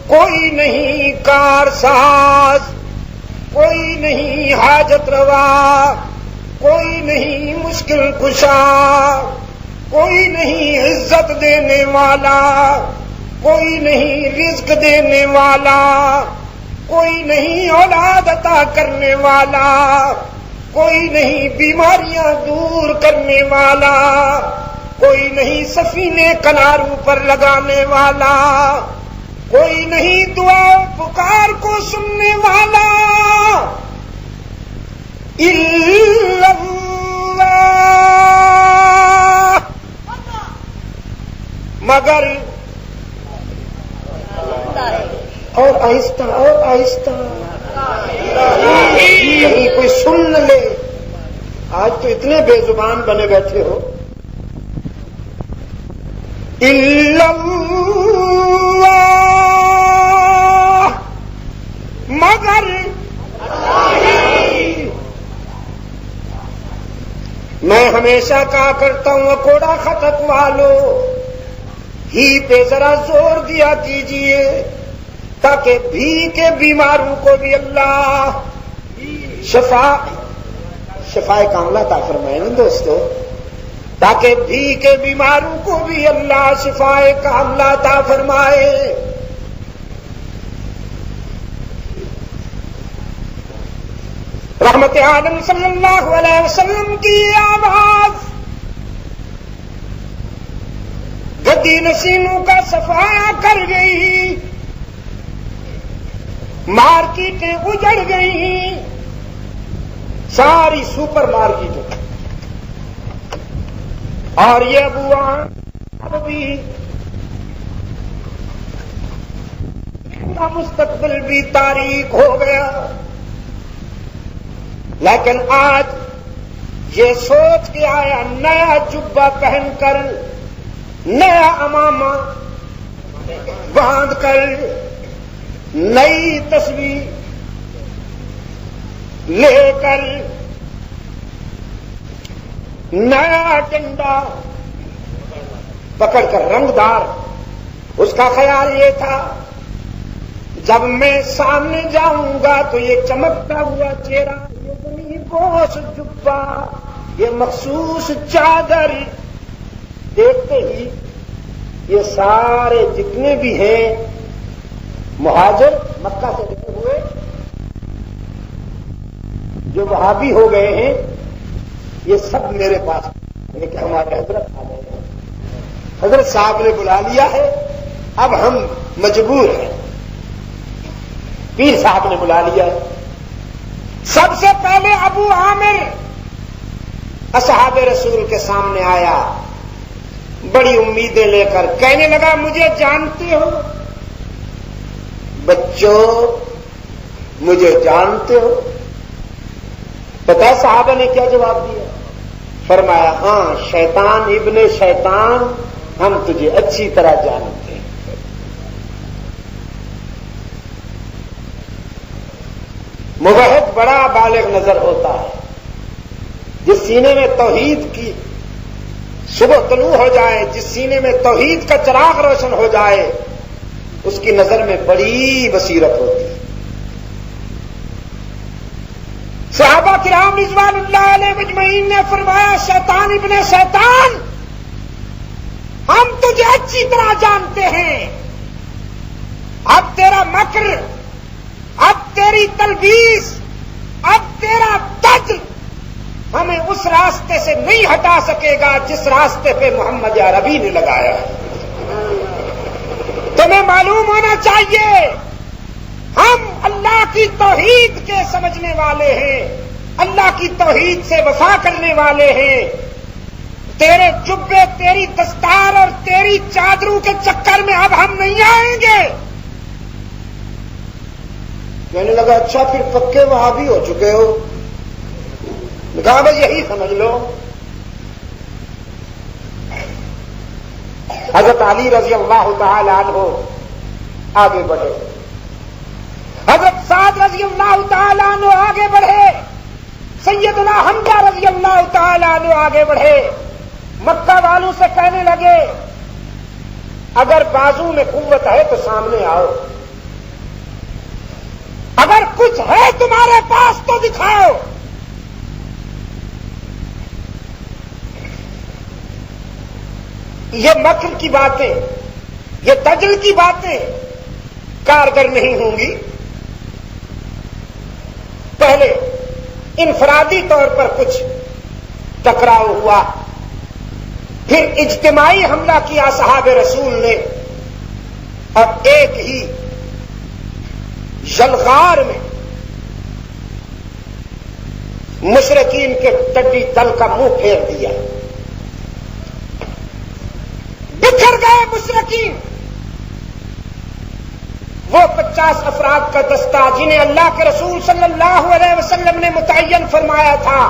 کوئی نہیں کارساز، کوئی نہیں حاجت روا، کوئی نہیں مشکل کشا، کوئی نہیں عزت دینے والا، کوئی نہیں رزق دینے والا، کوئی نہیں اولاد عطا کرنے والا، کوئی نہیں بیماریاں دور کرنے والا، کوئی نہیں سفینے کناروں پر لگانے والا، کوئی نہیں دعا پکار کو سننے والا الا اللہ، مگر اور آہستہ اور آہستہ کہیں کوئی سن لے، آج تو اتنے بے زبان بنے بیٹھے ہو، الا اللہ، مگر میں ہمیشہ کہا کرتا ہوں اکوڑا خطک والو ہی پہ ذرا زور دیا کیجئے تاکہ بھی کے بیماروں کو بھی اللہ شفائے کاملہ عطا فرمائے نا دوستو، تاکہ بھی کے بیماروں کو بھی اللہ شفائے کاملہ عطا فرمائے۔ رحمت عالم صلی اللہ علیہ وسلم کی آواز گدی نشینوں کا صفایا کر گئی، مارکیٹیں اجڑ گئی، ساری سپر مارکیٹیں، اور یہ ابواب بھی مستقبل بھی تاریک ہو گیا۔ لیکن آج یہ سوچ کے آیا نیا جبہ پہن کر، نیا امامہ باندھ کر، نئی تصویر لے کر، نیا ڈنڈا پکڑ کر رنگدار، اس کا خیال یہ تھا جب میں سامنے جاؤں گا تو یہ چمکتا ہوا چہرہ، یہ بنی بوس جبہ، یہ مخصوص چادر دیکھتے ہی یہ سارے جتنے بھی ہیں مہاجر مکہ سے نکلے ہوئے جو وہابی ہو گئے ہیں، یہ سب میرے پاس کہ ہمارے حضرت آ گئے ہیں، حضرت صاحب نے بلا لیا ہے، اب ہم مجبور ہیں۔ پیر صاحب نے بلا لیا ہے۔ سب سے پہلے ابو عامر اصحاب رسول کے سامنے آیا، بڑی امیدیں لے کر، کہنے لگا مجھے جانتے ہو بچوں، مجھے جانتے ہو؟ پتہ ہے صحابہ نے کیا جواب دیا؟ فرمایا ہاں شیطان ابن شیطان، ہم تجھے اچھی طرح جانتے ہیں۔ موحد بڑا بالغ نظر ہوتا ہے، جس سینے میں توحید کی صبح طلوع ہو جائے، جس سینے میں توحید کا چراغ روشن ہو جائے، اس کی نظر میں بڑی بصیرت ہوتی ہے۔ صحابہ کرام رضوان اللہ علیہ مجمعین نے فرمایا شیطان ابن شیطان، ہم تجھے اچھی طرح جانتے ہیں، اب تیرا مکر، اب تیری تلبیس، اب تیرا تجر ہمیں اس راستے سے نہیں ہٹا سکے گا جس راستے پہ محمد عربی نے لگایا ہے۔ تمہیں معلوم ہونا چاہیے ہم اللہ کی توحید کے سمجھنے والے ہیں، اللہ کی توحید سے وفا کرنے والے ہیں۔ تیرے جبے، تیری دستار اور تیری چادروں کے چکر میں اب ہم نہیں آئیں گے۔ کہنے لگا اچھا پھر پکے وہابی ہو چکے ہو؟ کہا بس یہی سمجھ لو۔ حضرت علی رضی اللہ تعالی عنہ آگے بڑھے، حضرت سعد رضی اللہ تعالی عنہ آگے بڑھے، سیدنا حمزہ رضی اللہ تعالی عنہ آگے بڑھے، مکہ والوں سے کہنے لگے اگر بازو میں قوت ہے تو سامنے آؤ، اگر کچھ ہے تمہارے پاس تو دکھاؤ۔ یہ مکر کی باتیں، یہ دجل کی باتیں کارگر نہیں ہوں گی۔ پہلے انفرادی طور پر کچھ ٹکراؤ ہوا، پھر اجتماعی حملہ کیا صحاب رسول نے، اور ایک ہی یلغار میں مشرکین کے ٹڈی دل کا منہ پھیر دیا، بکھر گئے مشرکین۔ وہ 50 افراد کا دستہ جنہیں اللہ کے رسول صلی اللہ علیہ وسلم نے متعین فرمایا تھا،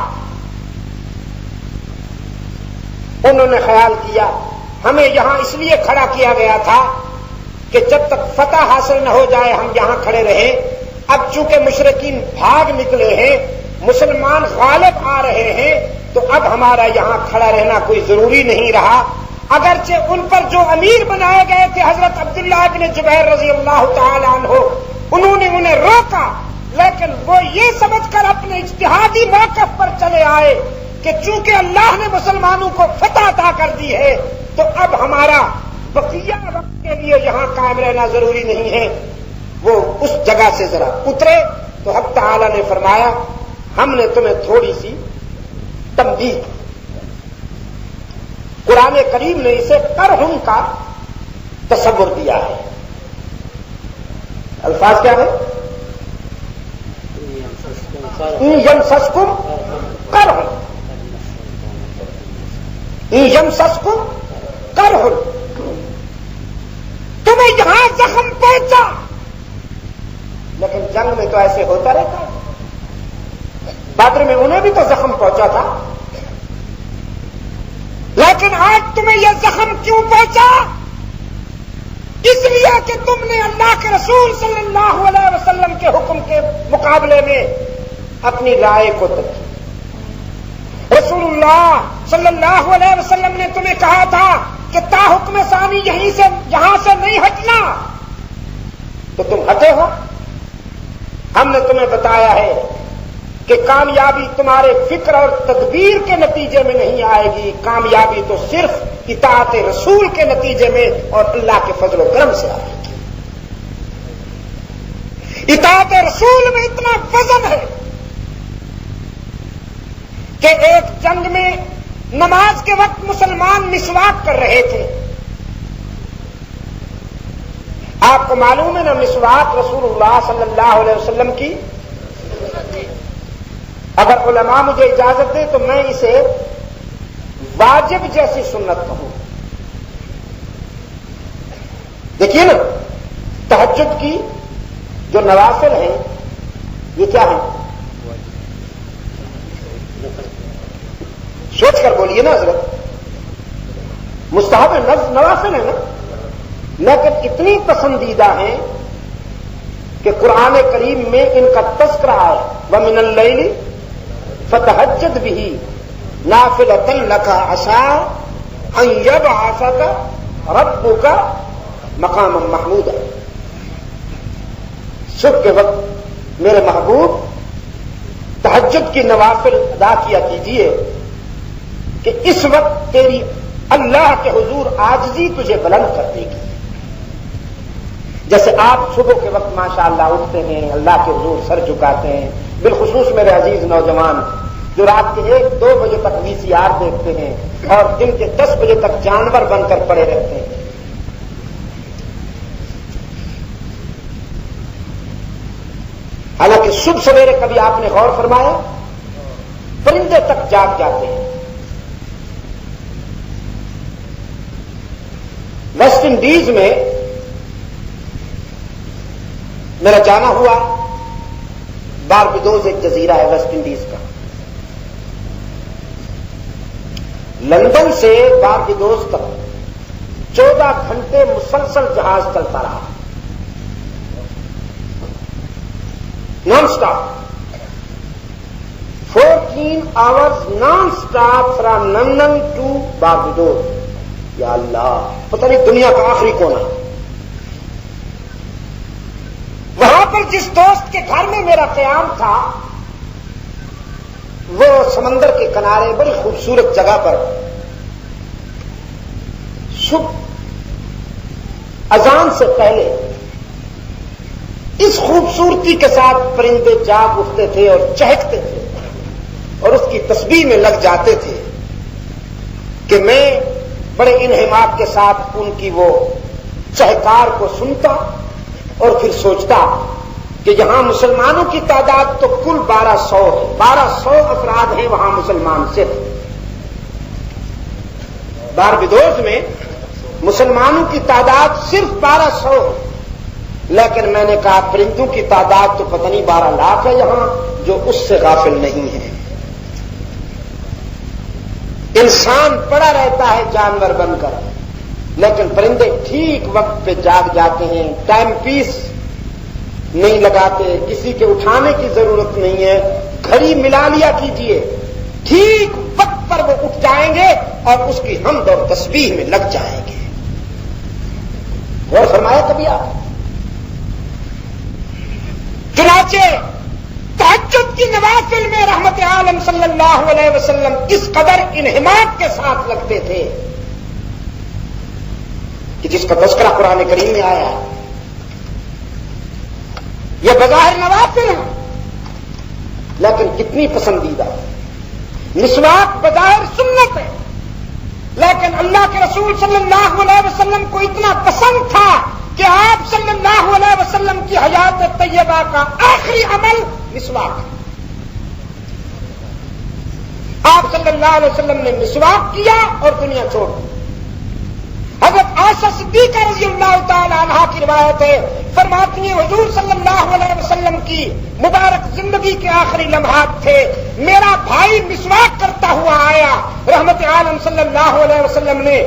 انہوں نے خیال کیا ہمیں یہاں اس لیے کھڑا کیا گیا تھا کہ جب تک فتح حاصل نہ ہو جائے ہم یہاں کھڑے رہیں۔ اب چونکہ مشرکین بھاگ نکلے ہیں، مسلمان غالب آ رہے ہیں، تو اب ہمارا یہاں کھڑا رہنا کوئی ضروری نہیں رہا۔ اگرچہ ان پر جو امیر بنائے گئے تھے حضرت عبداللہ بن جبیر رضی اللہ تعالی عنہ، انہوں نے انہیں روکا، لیکن وہ یہ سمجھ کر اپنے اجتہادی موقف پر چلے آئے کہ چونکہ اللہ نے مسلمانوں کو فتح عطا کر دی ہے تو اب ہمارا بقیہ وقت کے لیے یہاں قائم رہنا ضروری نہیں ہے۔ وہ اس جگہ سے ذرا اترے تو حق تعالی نے فرمایا ہم نے تمہیں تھوڑی سی تنبیہ کی۔ قرآن کریم نے اسے کرہن کا تصور دیا ہے۔ الفاظ کیا ہے؟ یمسسکم کرہن، یمسسکم کرہن، تمہیں یہاں زخم پہنچا، لیکن جنگ میں تو ایسے ہوتا رہتا ہے۔ بدر میں انہیں بھی تو زخم پہنچا تھا، لیکن آج تمہیں یہ زخم کیوں پہنچا؟ اس لیے کہ تم نے اللہ کے رسول صلی اللہ علیہ وسلم کے حکم کے مقابلے میں اپنی رائے کو ترجیح۔ رسول اللہ صلی اللہ علیہ وسلم نے تمہیں کہا تھا کہ تا حکم ثانی یہاں سے نہیں ہٹنا، تو تم ہٹے ہو۔ ہم نے تمہیں بتایا ہے کہ کامیابی تمہارے فکر اور تدبیر کے نتیجے میں نہیں آئے گی، کامیابی تو صرف اطاعت رسول کے نتیجے میں اور اللہ کے فضل و کرم سے آئے گی۔ اطاعت رسول میں اتنا وزن ہے کہ ایک جنگ میں نماز کے وقت مسلمان مسواک کر رہے تھے، آپ کو معلوم ہے نا مسواک رسول اللہ صلی اللہ علیہ وسلم کی، اگر علماء مجھے اجازت دیں تو میں اسے واجب جیسی سنت کہوں۔ دیکھیے نا، تہجد کی جو نوافل ہیں یہ کیا ہیں؟ سوچ کر بولیے نا حضرت، مستحب نوافل ہیں نا، لیکن اتنی پسندیدہ ہیں کہ قرآن کریم میں ان کا تذکرہ ہے، وَمِنَ اللَّيْلِ فَتَہَجَّدْ بِهِ نَافِلَةً لَكَ عَسَىٰ أَن يَبْعَثَكَ رَبُّكَ مَقَامًا مَحْمُودًا۔ صبح کے وقت میرے محبوب تہجد کی نوافل ادا کیا کیجیے کہ اس وقت تیری اللہ کے حضور عاجزی تجھے بلند کر دے گی۔ جیسے آپ صبح کے وقت ماشاءاللہ اٹھتے ہیں، اللہ کے حضور سر جھکاتے ہیں، بالخصوص میرے عزیز نوجوان جو رات کے 1-2 بجے تک VCR دیکھتے ہیں اور دن کے 10 بجے تک جانور بن کر پڑے رہتے ہیں۔ حالانکہ صبح سویرے کبھی آپ نے غور فرمایا پرندے تک جاگ جاتے ہیں۔ ویسٹ انڈیز میں میرا جانا ہوا، باربیڈوز ایک جزیرہ ہے ویسٹ انڈیز کا۔ لندن سے باربیڈوز تک 14 گھنٹے مسلسل جہاز چلتا رہا، non stop, 14 hours non stop from London to Barbados. یا اللہ، پتہ نہیں دنیا کا آخری کونا۔ وہاں پر جس دوست کے گھر میں میرا قیام تھا وہ سمندر کے کنارے بڑی خوبصورت جگہ پر صبح اذان سے پہلے اس خوبصورتی کے ساتھ پرندے جاگ اٹھتے تھے اور چہکتے تھے اور اس کی تسبیح میں لگ جاتے تھے کہ میں بڑے انہماک کے ساتھ ان کی وہ چہکار کو سنتا اور پھر سوچتا کہ یہاں مسلمانوں کی تعداد تو کل 1200 ہے، 1200 افراد ہیں وہاں مسلمان صرف۔ باربیڈوز میں مسلمانوں کی تعداد صرف 1200 ہے، لیکن میں نے کہا پرندوں کی تعداد تو پتہ نہیں 12 لاکھ ہے یہاں، جو اس سے غافل نہیں ہے۔ انسان پڑا رہتا ہے جانور بن کر، لیکن پرندے ٹھیک وقت پہ جاگ جاتے ہیں، ٹائم پیس نہیں لگاتے، کسی کے اٹھانے کی ضرورت نہیں ہے، گھڑی ملا لیا کیجیے، ٹھیک وقت پر وہ اٹھ جائیں گے اور اس کی حمد اور تسبیح میں لگ جائیں گے۔ غور فرمایا کبھی آپ؟ چنانچہ تہجد کی نوافل میں رحمت عالم صلی اللہ علیہ وسلم اس قدر انہماک کے ساتھ لگتے تھے کہ جس کا تذکرہ قرآن کریم میں آیا ہے۔ یہ بظاہر نوافل ہیں لیکن کتنی پسندیدہ۔ مسواک بظاہر سنت ہے لیکن اللہ کے رسول صلی اللہ علیہ وسلم کو اتنا پسند تھا کہ آپ صلی اللہ علیہ وسلم کی حیات طیبہ کا آخری عمل مسواک ہے۔ آپ صلی اللہ علیہ وسلم نے مسواک کیا اور دنیا چھوڑ دی۔ حضرت عائشہ صدیقہ رضی اللہ تعالی عنہا کی روایت ہے، فرماتی ہیں حضور صلی اللہ علیہ وسلم کی مبارک زندگی کے آخری لمحات تھے، میرا بھائی مسواک کرتا ہوا آیا، رحمت عالم صلی اللہ علیہ وسلم نے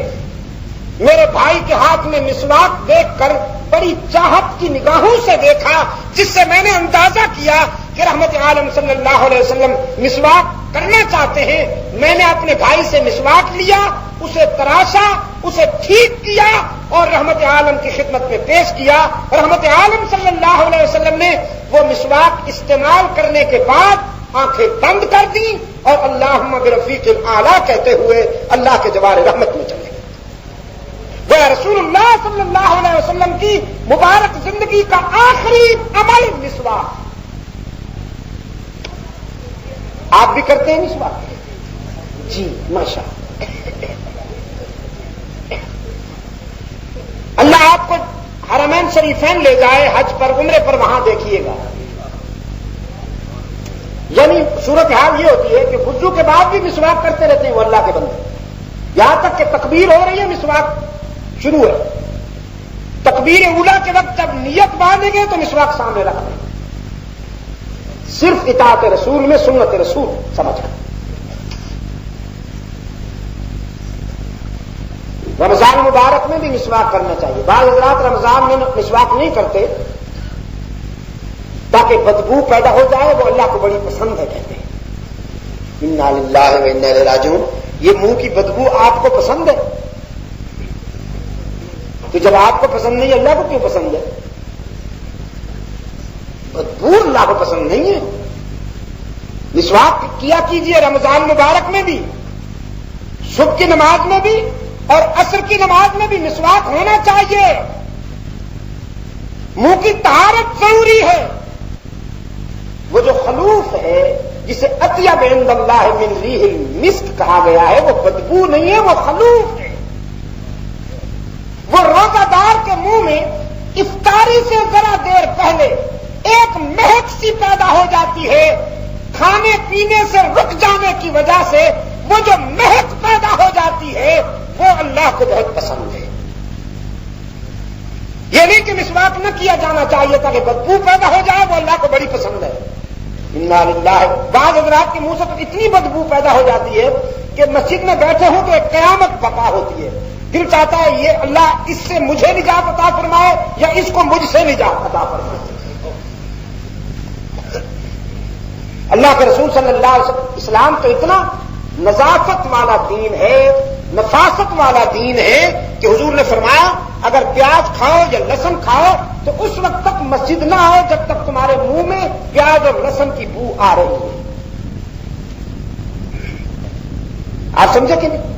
میرے بھائی کے ہاتھ میں مسواک دیکھ کر بڑی چاہت کی نگاہوں سے دیکھا، جس سے میں نے اندازہ کیا کہ رحمت عالم صلی اللہ علیہ وسلم مسواک کرنا چاہتے ہیں۔ میں نے اپنے بھائی سے مسواک لیا، اسے تراشا، اسے ٹھیک کیا اور رحمت عالم کی خدمت میں پیش کیا۔ رحمت عالم صلی اللہ علیہ وسلم نے وہ مسواک استعمال کرنے کے بعد آنکھیں بند کر دیں اور اللہم برفیق الاعلی کہتے ہوئے اللہ کے جوار رحمت میں چلے گئے۔ وہ رسول اللہ صلی اللہ علیہ وسلم کی مبارک زندگی کا آخری عمل مسواک۔ آپ بھی کرتے ہیں مسواک؟ جی ماشاء اللہ۔ اللہ آپ کو حرمین شریفین لے جائے حج پر عمرے پر، وہاں دیکھیے گا، یعنی صورتحال یہ ہوتی ہے کہ وضو کے بعد بھی مسواک کرتے رہتے ہیں وہ اللہ کے بندے، یہاں تک کہ تکبیر ہو رہی ہے مسواک شروع ہے، تکبیر اولا کے وقت جب نیت باندھیں گے تو مسواک سامنے رکھ دیں، صرف اطاعت رسول میں سنت رسول سمجھ کر۔ رمضان مبارک میں بھی مسواک کرنا چاہیے، بعض حضرات رمضان میں مسواک نہیں کرتے تاکہ بدبو پیدا ہو جائے، وہ اللہ کو بڑی پسند ہے کہتے ہیں انا للہ و انا الیہ راجعون، یہ منہ کی بدبو آپ کو پسند ہے؟ تو جب آپ کو پسند نہیں اللہ کو کیوں پسند ہے؟ بدبو اللہ کو پسند نہیں ہے۔ مسواک کیا کیجئے رمضان مبارک میں بھی، صبح کی نماز میں بھی اور عصر کی نماز میں بھی مسواک ہونا چاہیے، منہ کی طہارت ضروری ہے۔ وہ جو خلوف ہے جسے اطیب عند اللہ من ریح المسک کہا گیا ہے، وہ بدبو نہیں ہے، وہ خلوف ہے۔ وہ روزہ دار کے منہ میں افطاری سے ذرا دیر پہلے ایک مہک سی پیدا ہو جاتی ہے، کھانے پینے سے رک جانے کی وجہ سے وہ جو مہک پیدا ہو جاتی ہے وہ اللہ کو بہت پسند ہے۔ یہ نہیں کہ مسواک نہ کیا جانا چاہیے تاکہ بدبو پیدا ہو جائے، وہ اللہ کو بڑی پسند ہے۔ انا للہ، بعض حضرات کے منہ سے تو اتنی بدبو پیدا ہو جاتی ہے کہ مسجد میں بیٹھے ہوں تو ایک قیامت بپا ہوتی ہے، دل چاہتا ہے یہ اللہ اس سے مجھے نجات عطا فرمائے یا اس کو مجھ سے نجات عطا فرمائے۔ اللہ کے رسول صلی اللہ علیہ وسلم، اسلام تو اتنا نظافت والا دین ہے، نفاست والا دین ہے کہ حضور نے فرمایا اگر پیاز کھاؤ یا لہسن کھاؤ تو اس وقت تک مسجد نہ آؤ جب تک تمہارے منہ میں پیاز اور لہسن کی بو آ رہی ہے۔ آپ سمجھے کہ نہیں؟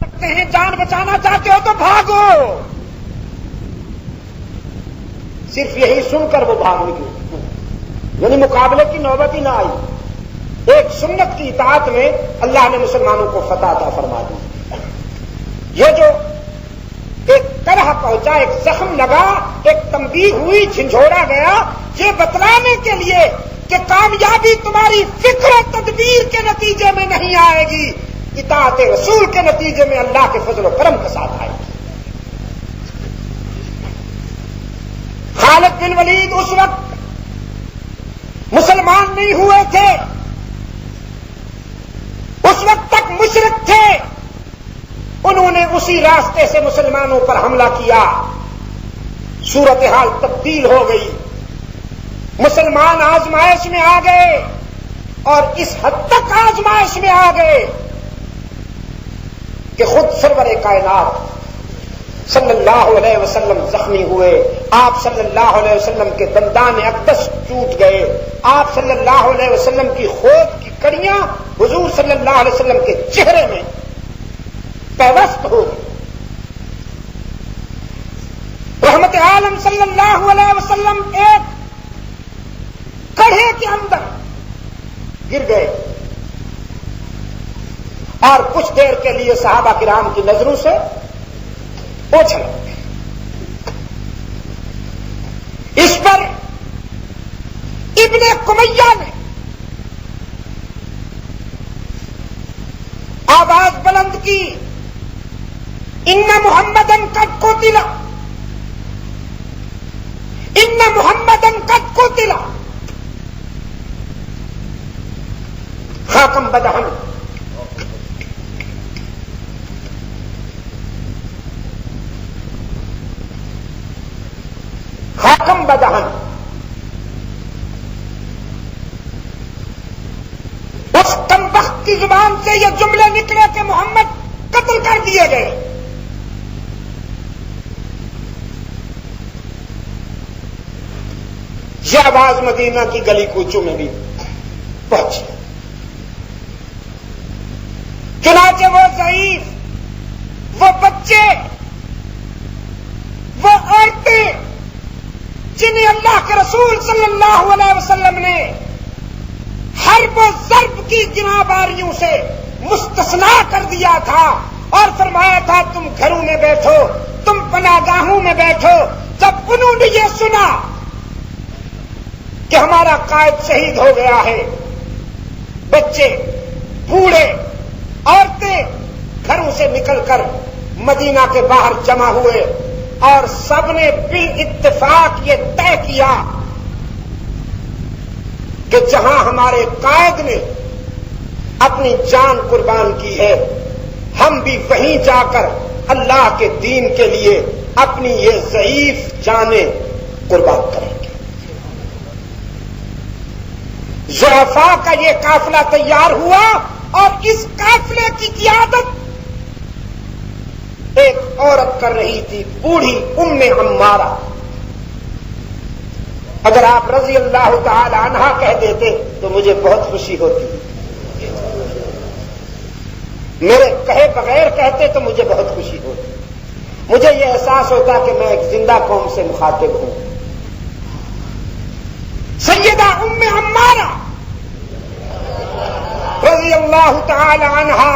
سکتے ہیں جان بچانا چاہتے ہو تو بھاگو، صرف یہی سن کر وہ بھاگ نکلے، یعنی مقابلے کی نوبت ہی نہ آئی۔ ایک سنت کی اطاعت میں اللہ نے مسلمانوں کو فتح عطا فرما دی۔ یہ جو ایک طرح پہنچا، ایک زخم لگا، ایک تنبیہ ہوئی، جھنجھوڑا گیا، یہ بتلانے کے لیے کہ کامیابی تمہاری فکر و تدبیر کے نتیجے میں نہیں آئے گی، اطاعت رسول کے نتیجے میں اللہ کے فضل و کرم کے ساتھ آئے گی۔ خالد بن ولید اس وقت مسلمان نہیں ہوئے تھے، اس وقت تک مشرک تھے، انہوں نے اسی راستے سے مسلمانوں پر حملہ کیا، صورتحال تبدیل ہو گئی، مسلمان آزمائش میں آ گئے اور اس حد تک آزمائش میں آ گئے کہ خود سرور کائنات صلی اللہ علیہ وسلم زخمی ہوئے، آپ صلی اللہ علیہ وسلم کے دندان اقدس ٹوٹ گئے، آپ صلی اللہ علیہ وسلم کی خود کی کڑیاں حضور صلی اللہ علیہ وسلم کے چہرے میں پیوست ہو گئی۔ رحمت عالم صلی اللہ علیہ وسلم ایک کڑھے کے اندر گر گئے اور کچھ دیر کے لیے صحابہ کرام کی نظروں سے اوجھل ہو گئے۔ اس پر ابن کمیہ نے آواز بلند کی، ان محمدن قد قتل، ان محمدن قد قتل، خاکم بدہن، خاکم بدہن۔ اس کمبخت کی زبان سے یہ جملے نکلے کہ محمد قتل کر دیے گئے۔ یہ آواز مدینہ کی گلی کوچوں میں بھی پہنچی، چنانچہ وہ ضعیف، وہ بچے، وہ عورتیں جنہیں اللہ کے رسول صلی اللہ علیہ وسلم نے حرب و ضرب کی گناہ باریوں سے مستثنا کر دیا تھا، اور فرمایا تھا تم گھروں میں بیٹھو، تم پناہگاہوں میں بیٹھو۔ جب انہوں نے یہ سنا کہ ہمارا قائد شہید ہو گیا ہے، بچے، بوڑھے، عورتیں گھروں سے نکل کر مدینہ کے باہر جمع ہوئے اور سب نے بالاتفاق یہ طے کیا کہ جہاں ہمارے قائد نے اپنی جان قربان کی ہے، ہم بھی وہیں جا کر اللہ کے دین کے لیے اپنی یہ ضعیف جانیں قربان کریں گے۔ ضعفاء کا یہ قافلہ تیار ہوا اور اس قافلے کی قیادت ایک عورت کر رہی تھی، بوڑھی ام عمارہ۔ اگر آپ رضی اللہ تعالی عنہا کہہ دیتے تو مجھے بہت خوشی ہوتی، میرے کہے بغیر کہتے تو مجھے بہت خوشی ہوتی، مجھے یہ احساس ہوتا کہ میں ایک زندہ قوم سے مخاطب ہوں۔ سیدہ ام عمارہ رضی اللہ تعالی عنہا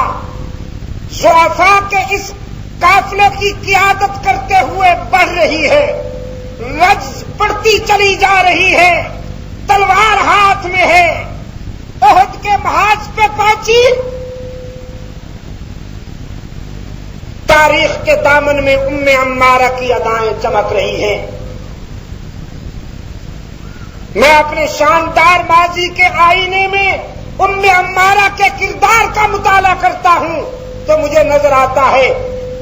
ضعفاء کے اس قافلے کی قیادت کرتے ہوئے بڑھ رہی ہے، رجز بڑھتی چلی جا رہی ہے، تلوار ہاتھ میں ہے، احد کے محاذ پہ پہنچی، تاریخ کے دامن میں ام عمارہ کی ادائیں چمک رہی ہیں۔ میں اپنے شاندار ماضی کے آئینے میں ام عمارہ کے کردار کا مطالعہ کرتا ہوں تو مجھے نظر آتا ہے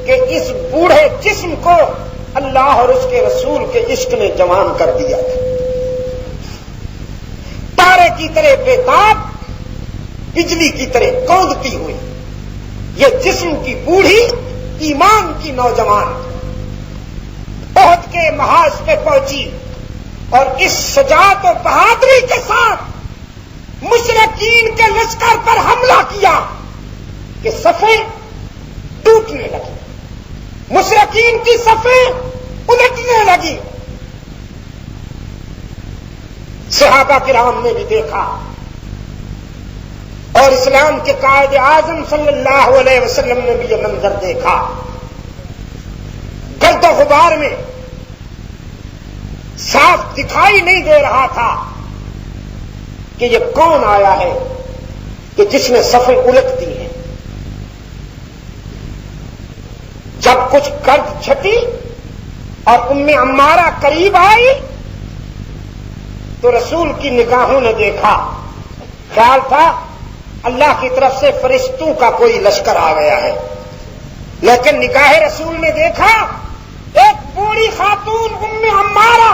کہ اس بوڑھے جسم کو اللہ اور اس کے رسول کے عشق نے جوان کر دیا تھا۔ تارے کی طرح بےتاب، بجلی کی طرح کودتی ہوئی یہ جسم کی بوڑھی، ایمان کی نوجوان احد کے محاذ پہ پہنچی اور اس شجاعت و بہادری کے ساتھ مشرکین کے لشکر پر حملہ کیا کہ صفیں ٹوٹنے لگی، مشرکین کی صفیں الٹنے لگی۔ صحابہ کرام نے بھی دیکھا اور اسلام کے قائد اعظم صلی اللہ علیہ وسلم نے بھی یہ منظر دیکھا۔ گرد و غبار میں صاف دکھائی نہیں دے رہا تھا کہ یہ کون آیا ہے کہ جس نے صفیں الٹ دی ہیں۔ جب کچھ گرد چھٹی اور ام عمارہ قریب آئی تو رسول کی نگاہوں نے دیکھا، خیال تھا اللہ کی طرف سے فرشتوں کا کوئی لشکر آ گیا ہے، لیکن نگاہ رسول نے دیکھا ایک بوڑھی خاتون ام عمارہ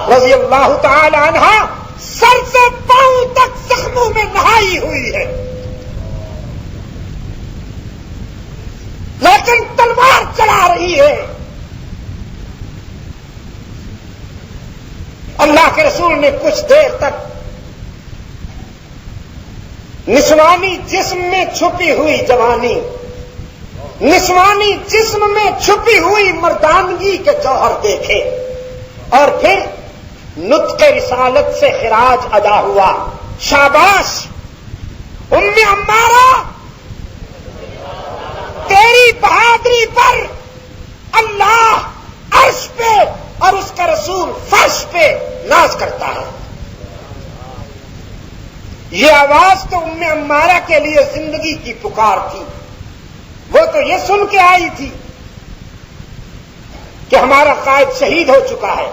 رضی اللہ تعالی عنہا سر سے پاؤں تک زخموں میں نہائی ہوئی ہے، لیکن تلوار چلا رہی ہے۔ اللہ کے رسول نے کچھ دیر تک نسوانی جسم میں چھپی ہوئی جوانی، نسوانی جسم میں چھپی ہوئی مردانگی کے جوہر دیکھے اور پھر نطق رسالت سے خراج ادا ہوا۔ شاباش ام عمارہ، تیری بہادری پر اللہ عرش پہ اور اس کا رسول فرش پہ ناز کرتا ہے۔ یہ آواز تو ام عمارہ کے لیے زندگی کی پکار تھی، وہ تو یہ سن کے آئی تھی کہ ہمارا قائد شہید ہو چکا ہے،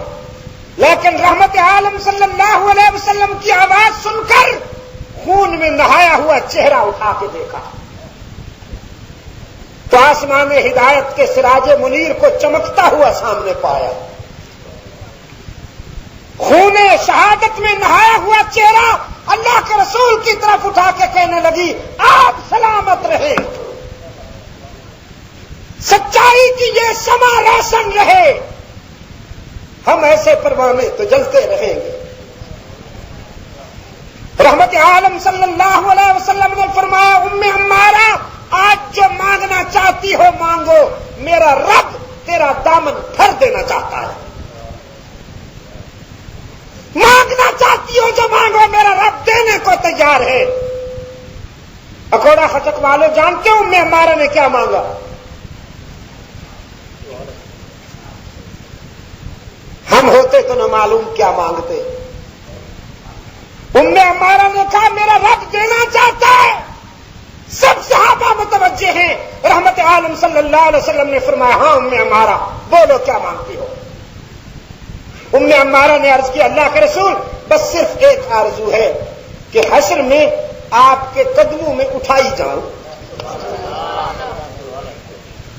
لیکن رحمت عالم صلی اللہ علیہ وسلم کی آواز سن کر خون میں نہایا ہوا چہرہ اٹھا کے دیکھا تو آسمان ہدایت کے سراج منیر کو چمکتا ہوا سامنے پایا۔ خون شہادت میں نہایا ہوا چہرہ اللہ کے رسول کی طرف اٹھا کے کہنے لگی، آپ سلامت رہے، سچائی کی یہ شمع روشن رہے، ہم ایسے پروانے تو جلتے رہیں گے۔ رحمت عالم صلی اللہ علیہ وسلم نے فرمایا، ام عمارہ آج جو مانگنا چاہتی ہو مانگو، میرا رب تیرا دامن بھر دینا چاہتا ہے۔ مانگنا چاہتی ہو جو مانگو، میرا رب دینے کو تیار ہے۔ اکوڑا خٹک والے جانتے ہو ام عمارہ نے کیا مانگا؟ ہم ہوتے تو نہ معلوم کیا مانگتے. ام عمارہ نے کہا میرا رب دینا چاہتا ہے. سب صحابہ متوجہ ہیں. رحمت عالم صلی اللہ علیہ وسلم نے فرمایا ہاں ام عمارہ بولو کیا مانگتی ہو. ام عمارہ نے عرض کیا اللہ کے رسول بس صرف ایک آرزو ہے کہ حشر میں آپ کے قدموں میں اٹھائی جاؤں.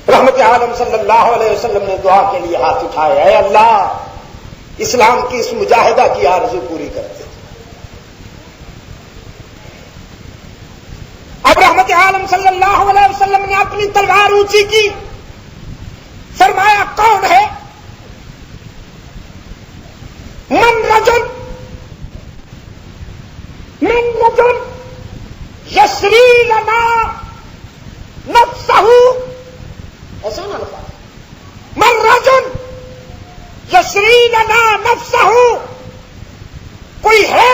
رحمت عالم صلی اللہ علیہ وسلم نے دعا کے لیے ہاتھ اٹھائے. اے اللہ اسلام کی اس مجاہدہ کی آرزو پوری کرتے. اب رحمت عالم صلی اللہ علیہ وسلم نے اپنی تلوار اونچی کی. فرمایا کون ہے؟ من رجل یسری لنا نفسہ. ایسا نا من رجل یسری لنا نفسہ. کوئی ہے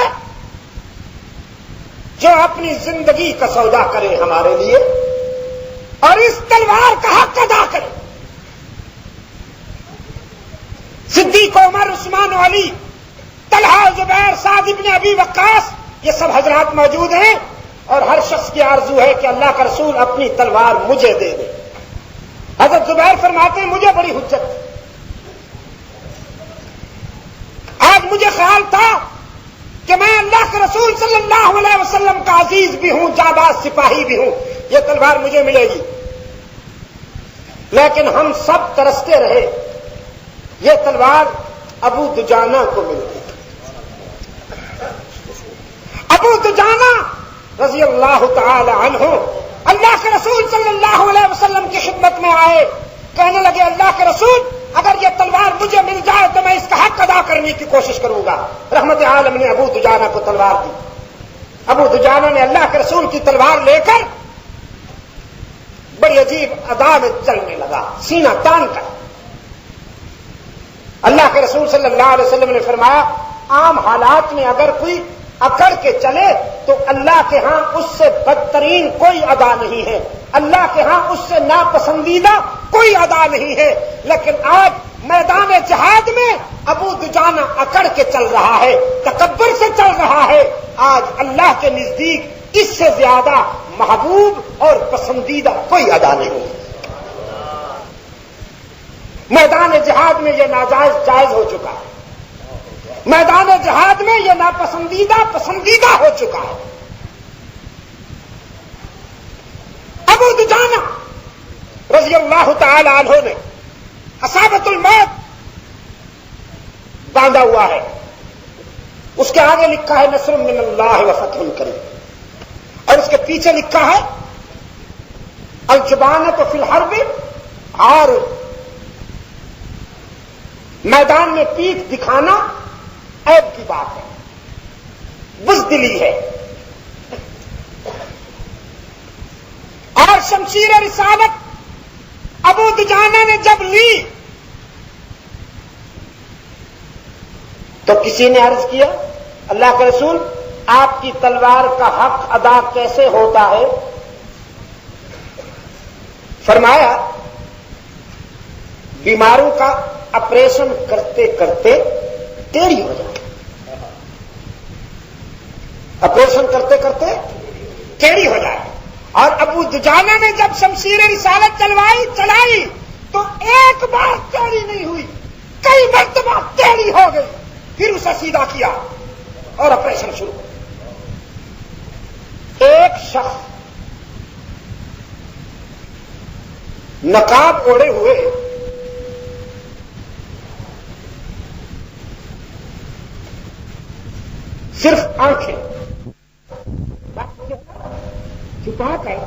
جو اپنی زندگی کا سودا کرے ہمارے لیے اور اس تلوار کا حق ادا کرے. صدیق عمر عثمان و علی طلحہ زبیر سعد ابن ابی وقاص یہ سب حضرات موجود ہیں اور ہر شخص کی آرزو ہے کہ اللہ کا رسول اپنی تلوار مجھے دے دے. حضرت زبیر فرماتے ہیں مجھے بڑی حجت تھی. آج مجھے خیال تھا کہ میں اللہ کے رسول صلی اللہ علیہ وسلم کا عزیز بھی ہوں جانباز سپاہی بھی ہوں یہ تلوار مجھے ملے گی. لیکن ہم سب ترستے رہے یہ تلوار ابو دجانہ کو مل گئی. ابو دجانہ رضی اللہ تعالی عنہ اللہ کے رسول صلی اللہ علیہ وسلم کی خدمت میں آئے. کہنے لگے اللہ کے رسول اگر یہ تلوار مجھے مل جائے تو میں اس کا حق ادا کرنے کی کوشش کروں گا. رحمت عالم نے ابو دجانہ کو تلوار دی. ابو دجانہ نے اللہ کے رسول کی تلوار لے کر بڑی عجیب ادا میں چلنے لگا سینہ تان کر. اللہ کے رسول صلی اللہ علیہ وسلم نے فرمایا عام حالات میں اگر کوئی اکڑ کے چلے تو اللہ کے ہاں اس سے بدترین کوئی ادا نہیں ہے. اللہ کے ہاں اس سے ناپسندیدہ کوئی ادا نہیں ہے. لیکن آج میدان جہاد میں ابو دجانہ اکڑ کے چل رہا ہے تکبر سے چل رہا ہے. آج اللہ کے نزدیک اس سے زیادہ محبوب اور پسندیدہ کوئی ادا نہیں ہے. میدان جہاد میں یہ ناجائز جائز ہو چکا ہے. میدان جہاد میں یہ ناپسندیدہ پسندیدہ ہو چکا ہے. ابو دجانہ رضی اللہ تعالی عنہ نے اصابت الموت باندھا ہوا ہے. اس کے آگے لکھا ہے نصر من اللہ و فتح قریب اور اس کے پیچھے لکھا ہے الجبانۃ فی الحرب عار. میدان میں پیٹھ دکھانا عیب کی بات ہے بزدلی ہے. اور شمشیر رسالت ابو دجانہ نے جب لی تو کسی نے عرض کیا اللہ کے رسول آپ کی تلوار کا حق ادا کیسے ہوتا ہے؟ فرمایا بیماروں کا آپریشن کرتے کرتے ٹیڑھی ہو جائے. آپریشن کرتے کرتے ٹیڑھی ہو جائے. اور ابو دجانہ نے جب شمشیر رسالت چلائی تو ایک بار ٹیڑھی نہیں ہوئی کئی مرتبہ ٹیڑھی ہو گئی. پھر اسے سیدھا کیا اور آپریشن شروع. ایک شخص نقاب اوڑے ہوئے صرف آنکھیں چھپا کر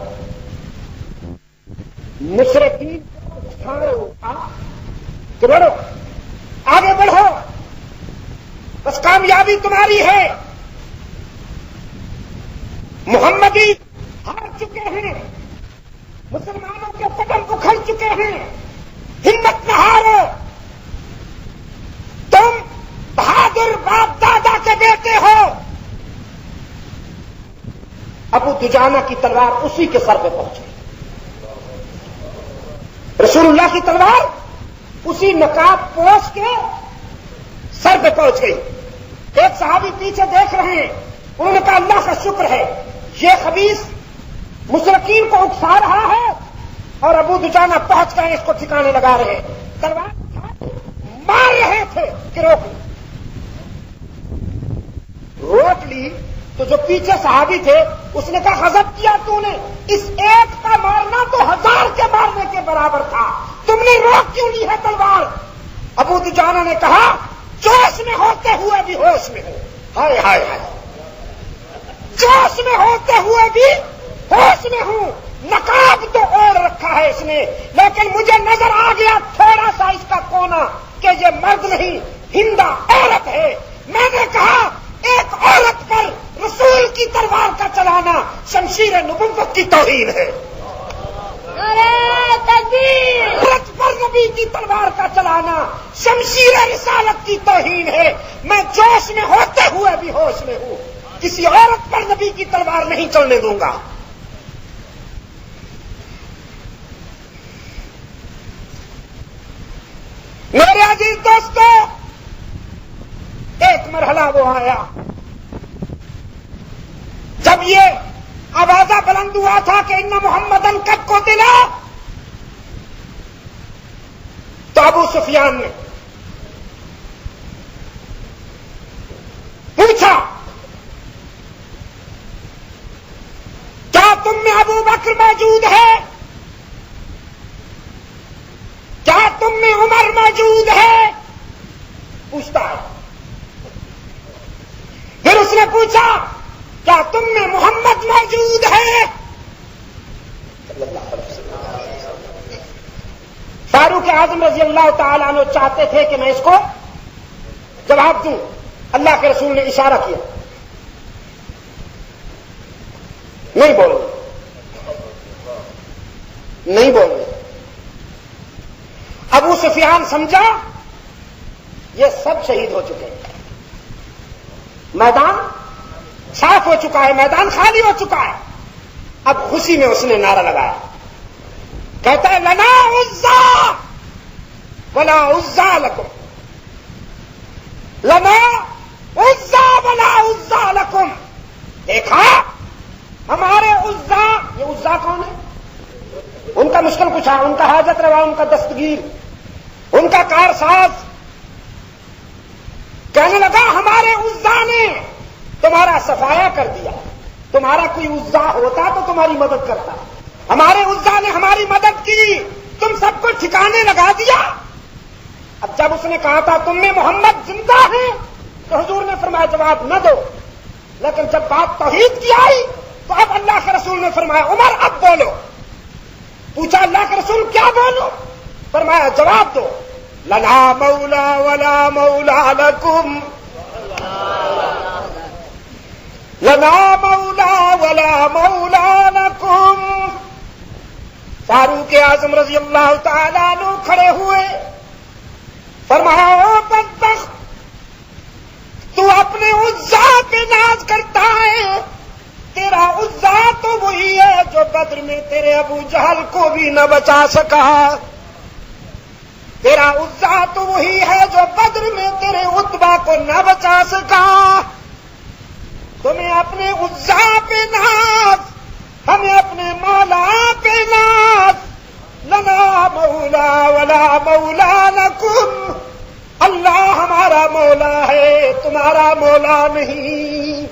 مشرقین کہ بڑھو آگے بڑھو بس کامیابی تمہاری ہے. محمدی ہار چکے ہیں مسلمانوں کے قدم اکھڑ چکے ہیں. ہمت نہ ہارو تم بہادر باپ دادا کے بیٹے ہو. ابو دجانہ کی تلوار اسی کے سر پہ پہنچ گئی. رسول اللہ کی تلوار اسی نقاب پوش کے سر پہ پہنچ گئی. ایک صحابی پیچھے دیکھ رہے ہیں, انہوں نے کہا اللہ کا شکر ہے یہ خبیث مشرکین کو اکسا رہا ہے اور ابو دجانہ پہنچ گئے اس کو ٹھکانے لگا رہے ہیں. تلوار مار رہے تھے کہ روک لی تو جو پیچھے صحابی تھے اس نے کہا غضب کیا تو نے, اس ایک کا مارنا تو 1000 کے مارنے کے برابر تھا, تم نے روک کیوں لی ہے تلوار؟ ابو دجانہ نے کہا جوش میں ہوتے ہوئے بھی ہوش میں ہوں. ہائے ہائے ہائے, جوش میں ہوتے ہوئے بھی ہوش میں ہوں. نقاب تو اوڑھ رکھا ہے اس نے, لیکن مجھے نظر آ گیا تھوڑا سا اس کا کونا کہ یہ مرد نہیں ہندا عورت ہے. میں نے کہا ایک عورت پر رسول کی تلوار کا چلانا شمشیر نبوت کی توہین ہے. عورت پر نبی کی تلوار کا چلانا شمشیر رسالت کی توہین ہے. میں جوش میں ہوتے ہوئے بھی ہوش میں ہوں, کسی عورت پر نبی کی تلوار نہیں چلنے دوں گا. میرے عزیز دوستو, ایک مرحلہ وہ آیا جب یہ آوازہ بلند ہوا تھا کہ ان محمدن کب کو دلا, تو ابو سفیان نے پوچھا کیا تم میں ابو بکر موجود ہے, کیا تم میں عمر موجود ہے؟ پوچھتا ہے. پھر اس نے پوچھا کیا تم میں محمد موجود ہے؟ فاروق اعظم رضی اللہ تعالیٰ عنہ چاہتے تھے کہ میں اس کو جواب دوں, اللہ کے رسول نے اشارہ کیا نہیں بولنا, نہیں بولنا. ابو سفیان سمجھا یہ سب شہید ہو چکے ہیں, میدان صاف ہو چکا ہے, میدان خالی ہو چکا ہے. اب خوشی میں اس نے نعرہ لگایا, کہتا ہے لنا عزا ولا عزا لکم, لنا عزا ولا عزا لکم. دیکھا ہمارے عزا, یہ عزا کون ہے؟ ان کا مشکل کچھ ہے, ان کا حاجت روا, ان کا دستگیر, ان کا کارساز. کہنے لگا ہمارے عزا نے تمہارا صفایا کر دیا, تمہارا کوئی عزا ہوتا تو تمہاری مدد کرتا, ہمارے عزا نے ہماری مدد کی, تم سب کو ٹھکانے لگا دیا. اب جب اس نے کہا تھا تم میں محمد زندہ ہے تو حضور نے فرمایا جواب نہ دو, لیکن جب بات توحید کی آئی تو اب اللہ کے رسول نے فرمایا عمر اب بولو. پوچھا اللہ کے رسول کیا بولو؟ فرمایا جواب دو, لنا مولا ولا مولا لکم, لنا مولا ولا مولا لکم. فاروق اعظم رضی اللہ تعالیٰ عنہ کھڑے ہوئے, فرمایا او بدبخت, تو اپنے عزا پہ ناز کرتا ہے, تیرا عزا تو وہی ہے جو بدر میں تیرے ابو جہل کو بھی نہ بچا سکا, تیرا عزا تو وہی ہے جو بدر میں تیرے عتبہ کو نہ بچا سکا. تمہیں اپنے عزا پہ ناز, ہمیں اپنے مولا پہ ناز. لنا مولا ولا مولا لکم, اللہ ہمارا مولا ہے, تمہارا مولا نہیں.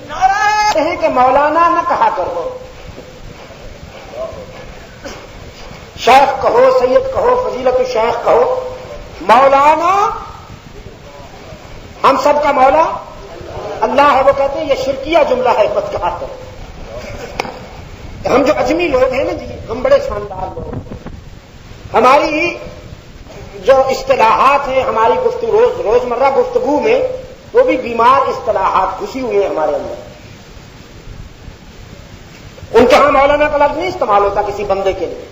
کہیں کہ مولانا نہ کہا کرو, شیخ کہو, سید کہو, فضیلت الشیخ کہو. مولانا ہم سب کا مولا اللہ ہے. وہ کہتے ہیں یہ شرکیہ جملہ ہے, مت کہا کرو. ہم جو اجمی لوگ ہیں نا جی, ہم بڑے شاندار لوگ, ہماری جو اصطلاحات ہیں ہماری گفتگو روزمرہ گفتگو میں وہ بھی بیمار اصطلاحات گھسی ہوئی ہیں ہمارے اندر. ان کے ہاں مولانا کا لفظ نہیں استعمال ہوتا کسی بندے کے لیے,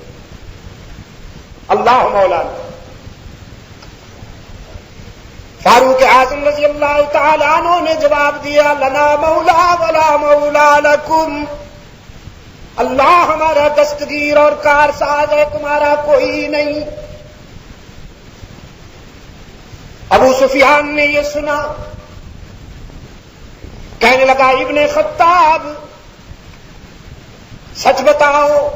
اللہ مولانا. فاروق اعظم رضی اللہ تعالیٰ عنہ نے جواب دیا لنا مولا ولا مولا لکم, اللہ ہمارا دستگیر اور کارساز ہے، تمہارا کوئی نہیں۔ ابو سفیان نے یہ سنا، کہنے لگا ابن خطاب سچ بتاؤ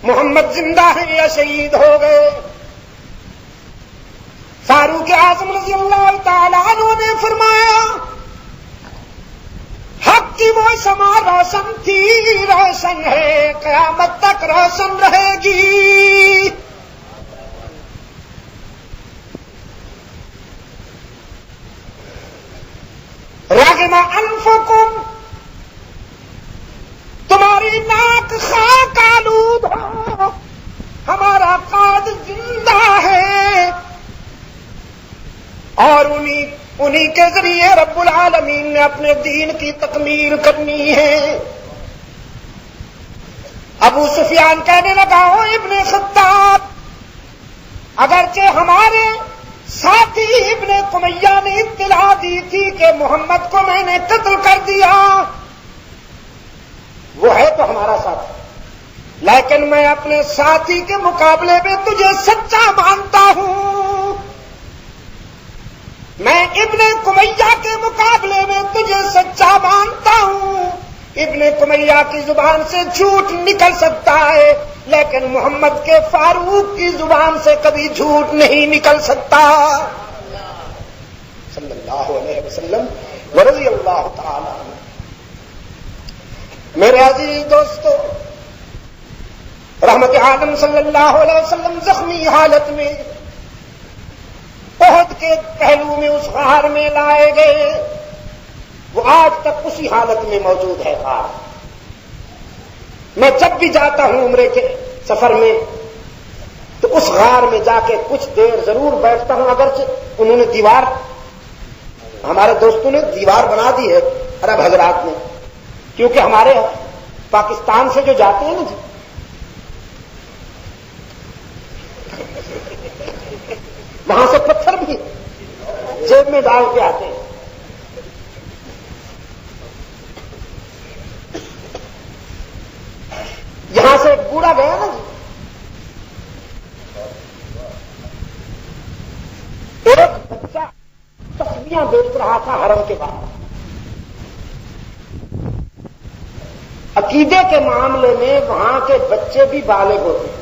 محمد زندہ ہے یا شہید ہو گئے؟ فاروق اعظم رضی اللہ تعالیٰ عنہ نے فرمایا حق کی وہ شمع روشن تھی، روشن ہے، قیامت تک روشن رہے گی۔ رغم انفکم، تمہاری ناک خاک آلود ہو، ہمارا قائد زندہ ہے، اور انہی کے ذریعے رب العالمین نے اپنے دین کی تکمیل کرنی ہے۔ ابو سفیان کہنے لگا او ابن خطاب، اگرچہ ہمارے ساتھی ابن قمیہ نے اطلاع دی تھی کہ محمد کو میں نے قتل کر دیا، وہ ہے تو ہمارا ساتھی، لیکن میں اپنے ساتھی کے مقابلے میں تجھے سچا مانتا ہوں۔ میں ابن قمیہ کے مقابلے میں تجھے سچا مانتا ہوں۔ ابن قمیہ کی زبان سے جھوٹ نکل سکتا ہے، لیکن محمد کے فاروق کی زبان سے کبھی جھوٹ نہیں نکل سکتا، صلی اللہ علیہ وسلم ورضی اللہ تعالی عنہ۔ میرے عزیز دوستو، رحمت عالم صلی اللہ علیہ وسلم زخمی حالت میں احد کے پہلو میں اس غار میں لائے گئے، وہ آج تک اسی حالت میں موجود ہے غار۔ میں جب بھی جاتا ہوں عمرے کے سفر میں تو اس غار میں جا کے کچھ دیر ضرور بیٹھتا ہوں، اگرچہ انہوں نے دیوار، ہمارے دوستوں نے دیوار بنا دی ہے عرب حضرات نے، کیونکہ ہمارے پاکستان سے جو جاتے ہیں نا جی، وہاں سے پتھر بھی جیب میں ڈال کے آتے ہیں۔ یہاں سے ایک بوڑھا گیا نا جی، ایک بچہ تسبیحاں بیچ رہا تھا حرم کے باہر۔ عقیدے کے معاملے میں وہاں کے بچے بھی بالغ ہوتے ہیں،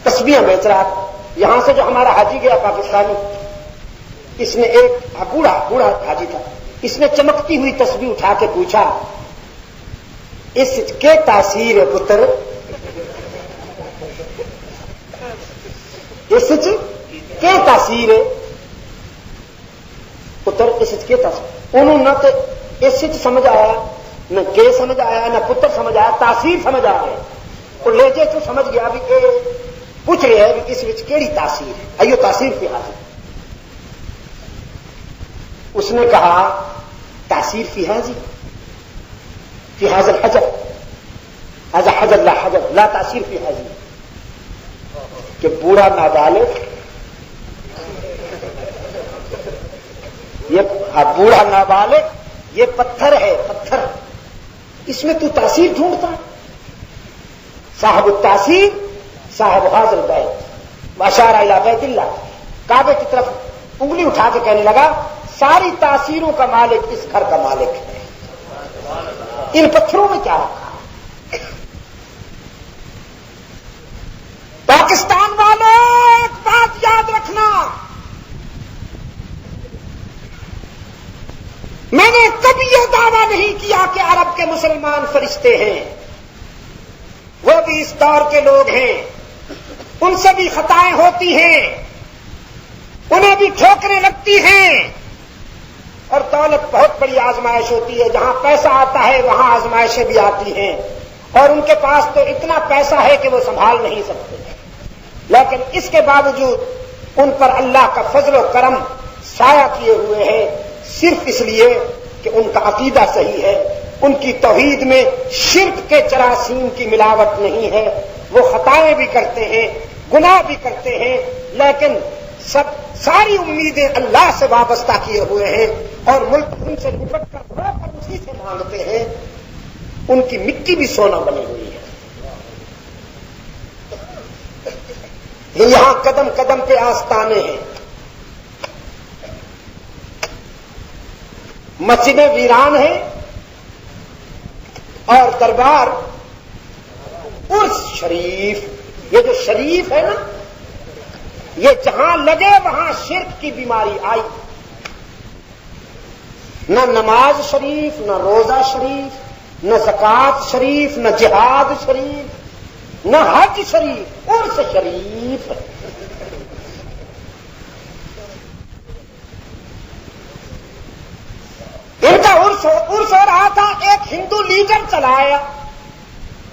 تسبیحاں بیچ رہا تھا۔ یہاں سے جو ہمارا حاجی گیا پاکستانی، اس نے ایک بوڑھا حاجی تھا، اس نے چمکتی ہوئی تسبیح اٹھا کے پوچھا اس کے تاثیر ہے پتر، اس کے تاثیر ہے پتر، اس کے تاثیر۔ انہوں نہ تو اس سمجھ آیا، نہ کے سمجھ آیا، نہ پتر سمجھ آیا، تاثیر سمجھ آ گیا۔ اور لہجے تو سمجھ گیا بھی کہ پوچھ رہے ہیں کہ اس وچ کیڑی تاثیر ہے، ایو تاثیر فی حاضر۔ اس نے کہا تاثیر فی حاضر، فی حاضر حجر، حاضر حجر لا حجر لا تاثیر فی حاضر، کہ بوڑھا نابالغ، یہ بوڑھا نابالغ یہ پتھر ہے، پتھر، اس میں تو تاثیر ڈھونڈتا ہے۔ صاحب التاثیر صاحب حاضر بیت، واشار الی بیت اللہ، کعبے کی طرف انگلی اٹھا کے کہنے لگا ساری تاثیروں کا مالک اس گھر کا مالک ہے، ان پتھروں میں کیا رکھا؟ پاکستان والوں ایک بات یاد رکھنا، میں نے کبھی یہ دعویٰ نہیں کیا کہ عرب کے مسلمان فرشتے ہیں، وہ بھی اس دور کے لوگ ہیں، ان سے بھی خطائیں ہوتی ہیں، انہیں بھی ٹھوکریں لگتی ہیں، اور دولت بہت بڑی آزمائش ہوتی ہے، جہاں پیسہ آتا ہے وہاں آزمائشیں بھی آتی ہیں، اور ان کے پاس تو اتنا پیسہ ہے کہ وہ سنبھال نہیں سکتے، لیکن اس کے باوجود ان پر اللہ کا فضل و کرم سایہ کیے ہوئے ہیں، صرف اس لیے کہ ان کا عقیدہ صحیح ہے، ان کی توحید میں شرک کے جراثیم کی ملاوٹ نہیں ہے، وہ خطائیں بھی کرتے ہیں، گناہ بھی کرتے ہیں، لیکن ساری امیدیں اللہ سے وابستہ کیے ہوئے ہیں، اور ملک ان سے نپٹ کر اسی سے مانگتے ہیں۔ ان کی مٹی بھی سونا بنی ہوئی ہے. یہاں قدم قدم پہ آستانے ہیں. مسجدیں ویران ہیں اور دربار عرس شریف. یہ جو شریف ہے نا، یہ جہاں لگے وہاں شرک کی بیماری آئی. نہ نماز شریف، نہ روزہ شریف، نہ زکوٰۃ شریف، نہ جہاد شریف، نہ حج شریف، عرس شریف. ان کا عرس ہو رہا تھا. ایک ہندو لیڈر چلایا.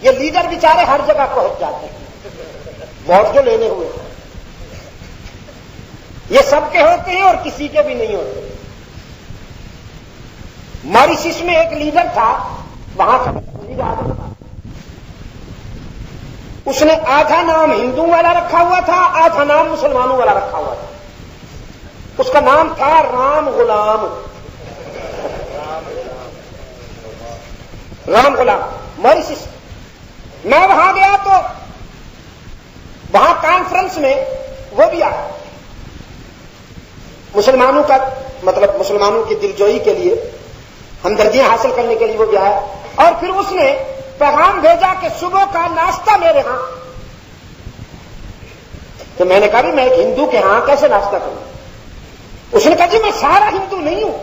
یہ لیڈر بیچارے ہر جگہ پہنچ جاتے ہیں ووٹ جو لینے ہوئے. یہ سب کے ہوتے ہیں اور کسی کے بھی نہیں ہوتے. ماریشس میں ایک لیڈر تھا، وہاں کا وزیر اعظم تھا. اس نے آدھا نام ہندو والا رکھا ہوا تھا، آدھا نام مسلمانوں والا رکھا ہوا تھا. اس کا نام تھا رام غلام. رام غلام ماریشس. میں وہاں گیا تو وہاں کانفرنس میں وہ بھی آیا. مسلمانوں کا مطلب مسلمانوں کی دلجوئی کے لیے، ہمدردیاں حاصل کرنے کے لیے وہ بھی آیا. اور پھر اس نے پیغام بھیجا کہ صبح کا ناشتہ میرے ہاں. تو میں نے کہا میں ایک ہندو کے ہاں کیسے ناشتہ کروں؟ اس نے کہا جی میں سارا ہندو نہیں ہوں،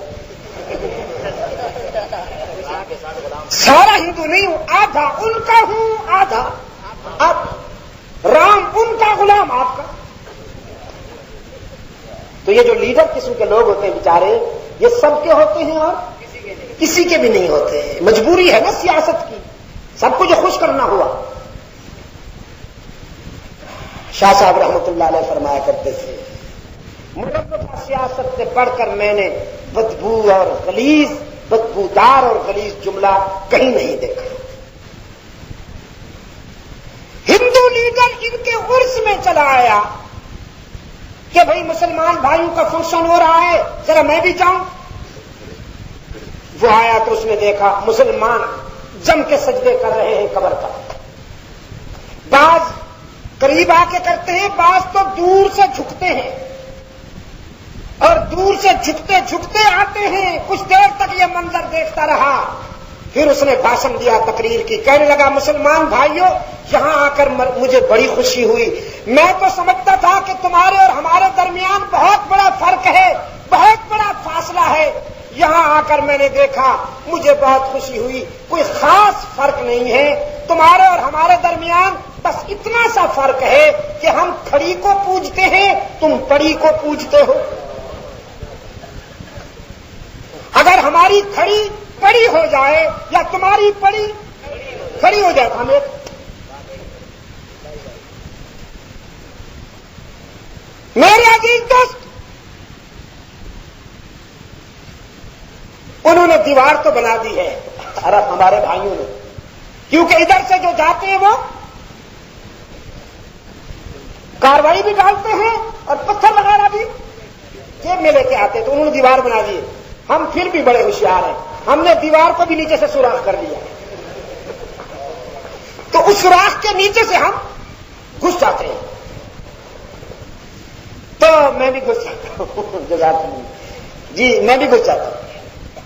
سارا ہندو نہیں ہوں، آدھا ان کا ہوں، آدھا آپ. رام ان کا غلام آپ کا. تو یہ جو لیڈر قسم کے لوگ ہوتے ہیں بیچارے، یہ سب کے ہوتے ہیں اور کسی کے بھی نہیں ہوتے. مجبوری ہے نا سیاست کی، سب کو جو خوش کرنا ہوا. شاہ صاحب رحمۃ اللہ علیہ فرمایا کرتے تھے مربع سیاست سے بڑھ کر میں نے بدبو اور غلیظ، بدبودار اور غلیظ جملہ کہیں نہیں دیکھا. ہندو لیڈر ان کے عرس میں چلا آیا کہ بھئی مسلمان بھائیوں کا فنکشن ہو رہا ہے، ذرا میں بھی جاؤں. وہ آیا تو اس نے دیکھا مسلمان جم کے سجدے کر رہے ہیں قبر پر. بعض قریب آ کے کرتے ہیں، بعض تو دور سے جھکتے ہیں، اور دور سے جھکتے جھکتے آتے ہیں. کچھ دیر تک یہ منظر دیکھتا رہا. پھر اس نے بھاشن دیا، تقریر کی. کہنے لگا مسلمان بھائیوں، یہاں آ کر مجھے بڑی خوشی ہوئی. میں تو سمجھتا تھا کہ تمہارے اور ہمارے درمیان بہت بڑا فرق ہے، بہت بڑا فاصلہ ہے. یہاں آ کر میں نے دیکھا، مجھے بہت خوشی ہوئی. کوئی خاص فرق نہیں ہے تمہارے اور ہمارے درمیان، بس اتنا سا فرق ہے کہ ہم کھڑی کو پوجتے ہیں، تم پڑی کو پوجتے ہو. اگر ہماری کھڑی پڑی ہو جائے یا تمہاری پڑی کھڑی ہو جائے تو ہم ایک. میرے عزیز دوست، انہوں نے دیوار تو بنا دی ہے عرب ہمارے بھائیوں نے، کیونکہ ادھر سے جو جاتے ہیں وہ کاروائی بھی ڈالتے ہیں اور پتھر وغیرہ بھی جیب میں لے کے آتے ہیں. تو انہوں نے دیوار بنا دی. ہم پھر بھی بڑے ہوشیار ہیں، ہم نے دیوار کو بھی نیچے سے سوراخ کر لیا. تو اس سوراخ کے نیچے سے ہم گھس جاتے ہیں. تو میں بھی گھس جاتا ہوں. جزاک اللہ جی، میں بھی گھس جاتا ہوں.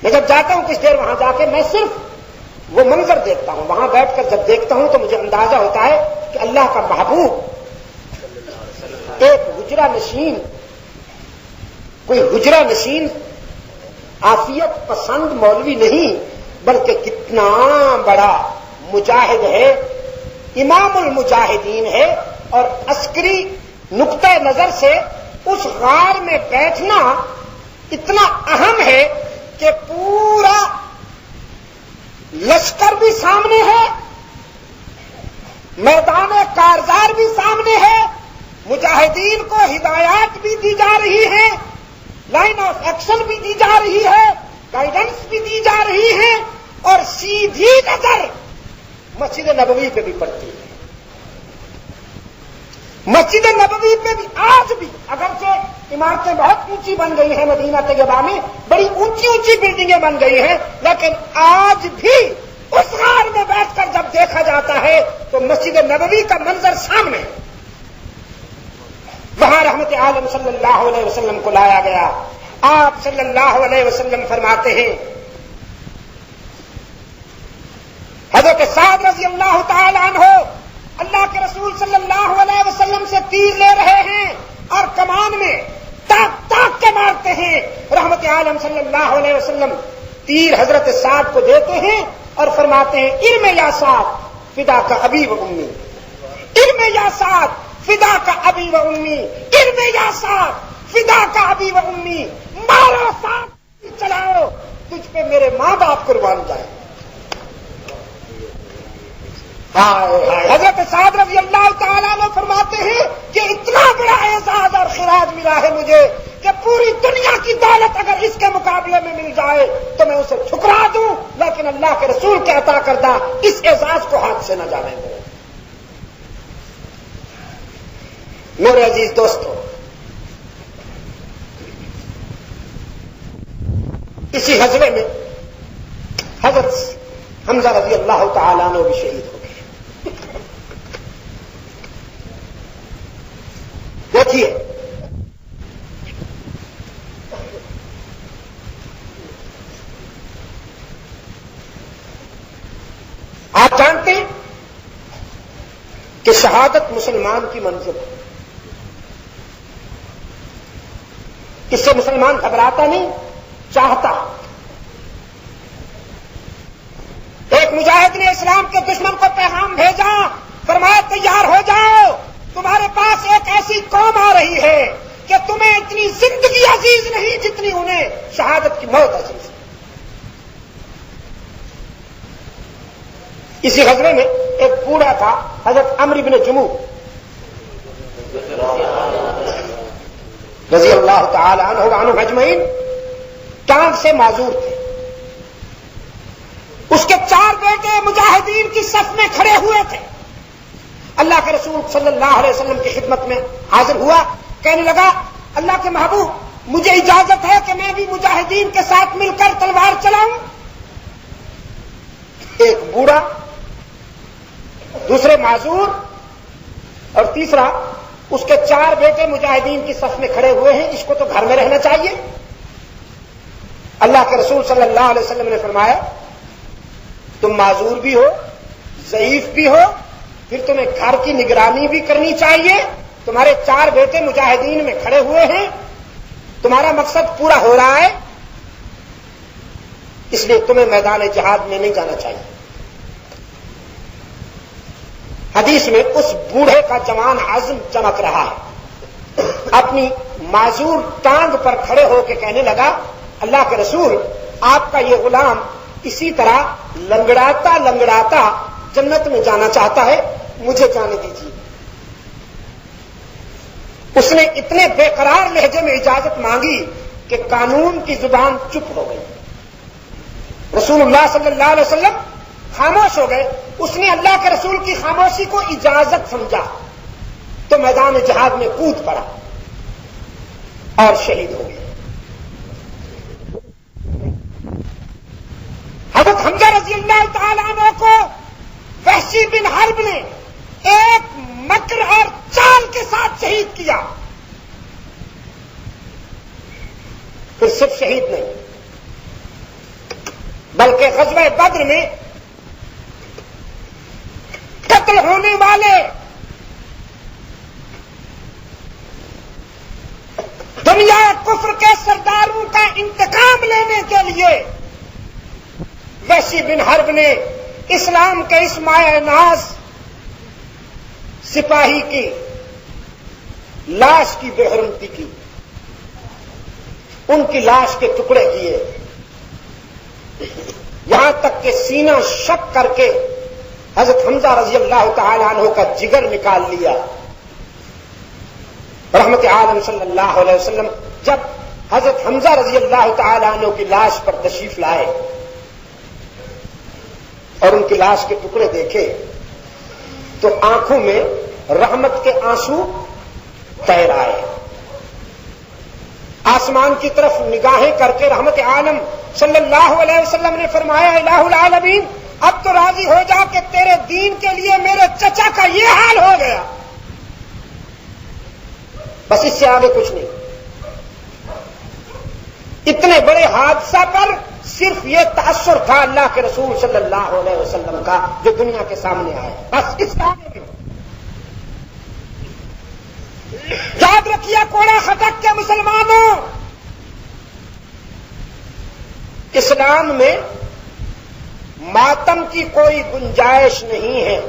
میں جب جاتا ہوں کچھ دیر وہاں جا کے میں صرف وہ منظر دیکھتا ہوں. وہاں بیٹھ کر جب دیکھتا ہوں تو مجھے اندازہ ہوتا ہے کہ اللہ کا محبوب ایک حجرہ نشین، کوئی حجرہ نشین عافیت پسند مولوی نہیں، بلکہ کتنا بڑا مجاہد ہے، امام المجاہدین ہے. اور عسکری نقطۂ نظر سے اس غار میں بیٹھنا اتنا اہم ہے کہ پورا لشکر بھی سامنے ہے، میدان کارزار بھی سامنے ہے، مجاہدین کو ہدایات بھی دی جا رہی ہیں، لائن آف ایکشن بھی دی جا رہی ہے، گائیڈنس بھی دی جا رہی ہے، اور سیدھی نظر مسجد نبوی پہ بھی پڑتی ہے. مسجد نبوی پہ بھی آج بھی اگرچہ عمارتیں بہت اونچی بن گئی ہیں، مدینہ طیبہ میں بڑی اونچی اونچی بلڈنگیں بن گئی ہیں، لیکن آج بھی اس غار میں بیٹھ کر جب دیکھا جاتا ہے تو مسجد نبوی کا منظر سامنے، وہاں رحمت عالم صلی اللہ علیہ وسلم کو لایا گیا. آپ صلی اللہ علیہ وسلم فرماتے ہیں، حضرت سعد رضی اللہ تعالی عنہ اللہ کے رسول صلی اللہ علیہ وسلم سے تیر لے رہے ہیں اور کمان میں تاک تاک کے مارتے ہیں. رحمت عالم صلی اللہ علیہ وسلم تیر حضرت سعد کو دیتے ہیں اور فرماتے ہیں، ارم یا سعد فدا کا ابی و امی، ارم یا سعد فدا کا ابی و امی، ارم یا سعد فدا کا ابی و امی، مارو سعد چلاؤ، تجھ پہ میرے ماں باپ قربان جائیں. حضرت سعد رضی اللہ تعالیٰ عنہ فرماتے ہیں کہ اتنا بڑا اعزاز اور خراج ملا ہے مجھے کہ پوری دنیا کی دولت اگر اس کے مقابلے میں مل جائے تو میں اسے ٹھکرا دوں، لیکن اللہ کے رسول کے عطا کردہ اس اعزاز کو ہاتھ سے نہ جانے دوں. میرے عزیز دوستو، اسی غزوے میں حضرت حمزہ رضی اللہ تعالیٰ عنہ بھی شہید ہو گئے. دیکھیے، آپ جانتے ہیں کہ شہادت مسلمان کی منزل ہے. اس سے مسلمان گھبراتا نہیں، چاہتا. ایک مجاہد نے اسلام کے دشمن کو پیغام بھیجا، فرمایا تیار ہو جاؤ، تمہارے پاس ایک ایسی قوم آ رہی ہے کہ تمہیں اتنی زندگی عزیز نہیں جتنی انہیں شہادت کی موت عزیز ہے. اسی غزوے میں ایک بوڑھا تھا حضرت عمرو بن جموح رضی اللہ تعالی عنہ وعنہم اجمعین، ٹانگ سے معذور تھے. اس کے 4 بیٹے مجاہدین کی صف میں کھڑے ہوئے تھے. اللہ کے رسول صلی اللہ علیہ وسلم کی خدمت میں حاضر ہوا، کہنے لگا، اللہ کے محبوب مجھے اجازت ہے کہ میں بھی مجاہدین کے ساتھ مل کر تلوار چلاؤں. ایک بوڑھا، دوسرے معذور اور تیسرا اس کے 4 بیٹے مجاہدین کی صف میں کھڑے ہوئے ہیں، اس کو تو گھر میں رہنا چاہیے. اللہ کے رسول صلی اللہ علیہ وسلم نے فرمایا، تم معذور بھی ہو، ضعیف بھی ہو، پھر تمہیں گھر کی نگرانی بھی کرنی چاہیے. تمہارے 4 بیٹے مجاہدین میں کھڑے ہوئے ہیں، تمہارا مقصد پورا ہو رہا ہے، اس لیے تمہیں میدان جہاد میں نہیں جانا چاہیے. حدیث میں اس بوڑھے کا جوان عزم چمک رہا ہے. اپنی معذور ٹانگ پر کھڑے ہو کے کہنے لگا، اللہ کے رسول آپ کا یہ غلام اسی طرح لنگڑاتا لنگڑاتا جنت میں جانا چاہتا ہے، مجھے جانے دیجیے. اس نے اتنے بے قرار لہجے میں اجازت مانگی کہ قانون کی زبان چپ ہو گئی. رسول اللہ صلی اللہ علیہ وسلم خاموش ہو گئے. اس نے اللہ کے رسول کی خاموشی کو اجازت سمجھا تو میدان جہاد میں کود پڑا اور شہید ہو گیا. حضرت حمزہ رضی اللہ تعالیٰ عنہ کو وحشی بن حرب نے ایک مکر اور چال کے ساتھ شہید کیا. پھر صرف شہید نہیں بلکہ غزوہ بدر میں قتل ہونے والے دنیا کفر کے سرداروں کا انتقام لینے کے لیے وحشی بن حرب نے اسلام کے اس مایہ ناز سپاہی کی لاش کی بے حرمتی کی، ان کی لاش کے ٹکڑے کیے، یہاں تک کہ سینہ شق کر کے حضرت حمزہ رضی اللہ تعالی عنہ کا جگر نکال لیا. رحمت عالم صلی اللہ علیہ وسلم جب حضرت حمزہ رضی اللہ تعالی عنہ کی لاش پر تشریف لائے اور ان کی لاش کے ٹکڑے دیکھے تو آنکھوں میں رحمت کے آنسو تیر آئے. آسمان کی طرف نگاہیں کر کے رحمت عالم صلی اللہ علیہ وسلم نے فرمایا، الہ العالمین اب تو راضی ہو جا کہ تیرے دین کے لیے میرے چچا کا یہ حال ہو گیا، بس اس سے آگے کچھ نہیں۔ اتنے بڑے حادثہ پر صرف یہ تاثر تھا اللہ کے رسول صلی اللہ علیہ وسلم کا جو دنیا کے سامنے آیا، بس اس سے آگے نہیں۔ یاد رکھیے کوڑا خطک کے مسلمانوں، اسلام میں ماتم کی کوئی گنجائش نہیں ہے،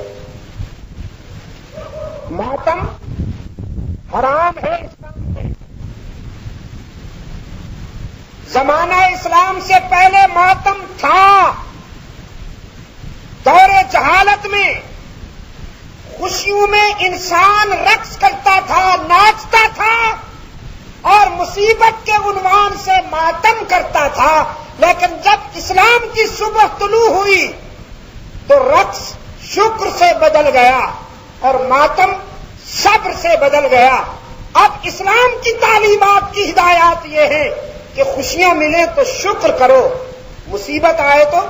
ماتم حرام ہے اسلام میں۔ زمانہ اسلام سے پہلے ماتم تھا، دور جہالت میں خوشیوں میں انسان رقص کرتا تھا، ناچتا تھا اور مصیبت کے عنوان سے ماتم کرتا تھا، لیکن جب اسلام کی صبح طلوع ہوئی تو رقص شکر سے بدل گیا اور ماتم صبر سے بدل گیا۔ اب اسلام کی تعلیمات کی ہدایات یہ ہے کہ خوشیاں ملیں تو شکر کرو، مصیبت آئے تو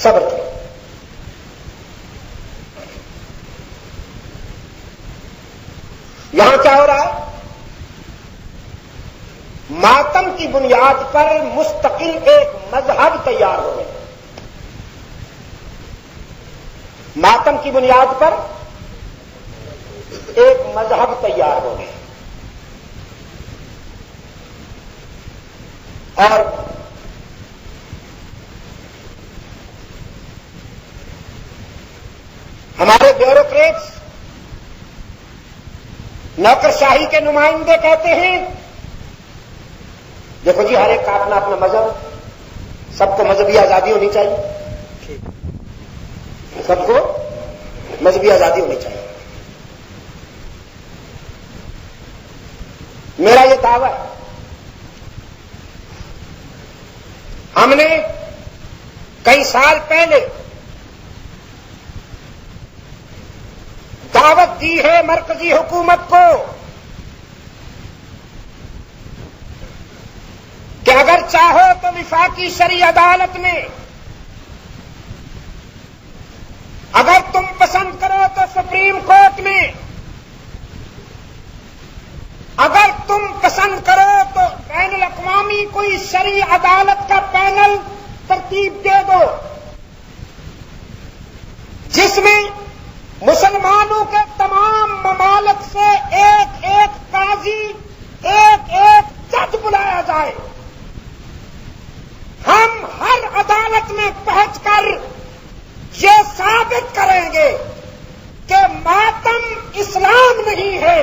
صبر کرو۔ یہاں کیا ہو رہا ہے؟ ماتم کی بنیاد پر مستقل ایک مذہب تیار ہو گئے، ماتم کی بنیاد پر ایک مذہب تیار ہو گئے، اور ہمارے بیوروکریٹس، نوکرشاہی کے نمائندے کہتے ہیں دیکھو جی ہر ایک کا اپنا اپنا مذہب، سب کو مذہبی آزادی ہونی چاہیے، سب کو مذہبی آزادی ہونی چاہیے۔ میرا یہ دعویٰ ہے، ہم نے کئی سال پہلے دعوت دی ہے مرکزی حکومت کو کہ اگر چاہو تو وفاقی شرعی عدالت میں، اگر تم پسند کرو تو سپریم کورٹ میں، اگر تم پسند کرو تو بین الاقوامی کوئی شرعی عدالت کا پینل ترتیب دے دو جس میں مسلمانوں کے تمام ممالک سے ایک ایک قاضی، ایک ایک جج بلایا جائے، ہم ہر عدالت میں پہنچ کر یہ ثابت کریں گے کہ ماتم اسلام نہیں ہے،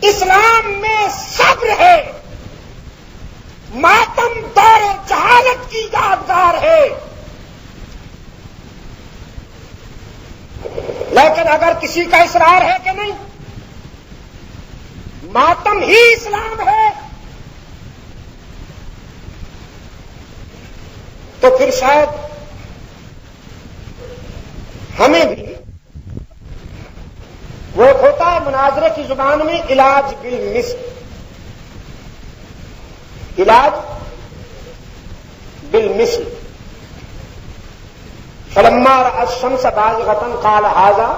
اسلام میں صبر ہے، ماتم دور جہالت کی یادگار ہے۔ لیکن اگر کسی کا اصرار ہے کہ نہیں ماتم ہی اسلام ہے تو پھر شاید ہمیں بھی وہ ہوتا ہے مناظرے کی زبان میں علاج بالمثل، علاج بالمثل۔ فلما رأى الشمس بازغة قال هذا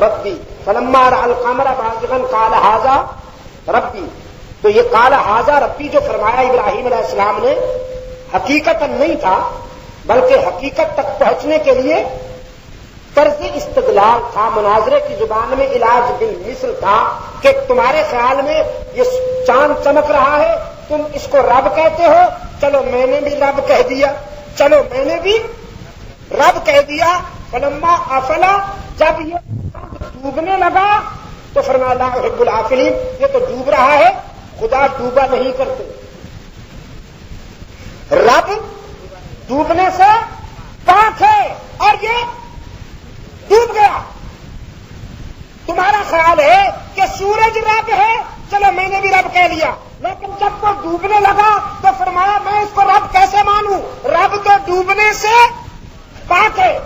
ربی، فلما رأى القمر بازغا قال هذا ربی۔ تو یہ قال هذا ربی جو فرمایا ابراہیم علیہ السلام نے حقیقت نہیں تھا، بلکہ حقیقت تک پہنچنے کے لیے طرز استدلال تھا، مناظرے کی زبان میں علاج بالمثل تھا کہ تمہارے خیال میں یہ چاند چمک رہا ہے، تم اس کو رب کہتے ہو، چلو میں نے بھی رب کہہ دیا، چلو میں نے بھی رب کہہ دیا۔ فلما افلا، جب یہ ڈوبنے لگا تو فرمایا لا احب العافلین، یہ تو ڈوب رہا ہے، خدا ڈوبا نہیں کرتے، رب ڈوبنے سے پاک ہے اور یہ ڈوب گیا۔ تمہارا خیال ہے کہ سورج رب ہے، چلو میں نے بھی رب کہہ لیا، لیکن جب وہ ڈوبنے لگا تو فرمایا میں اس کو رب کیسے مانوں، رب تو ڈوبنے سے پاک ہے۔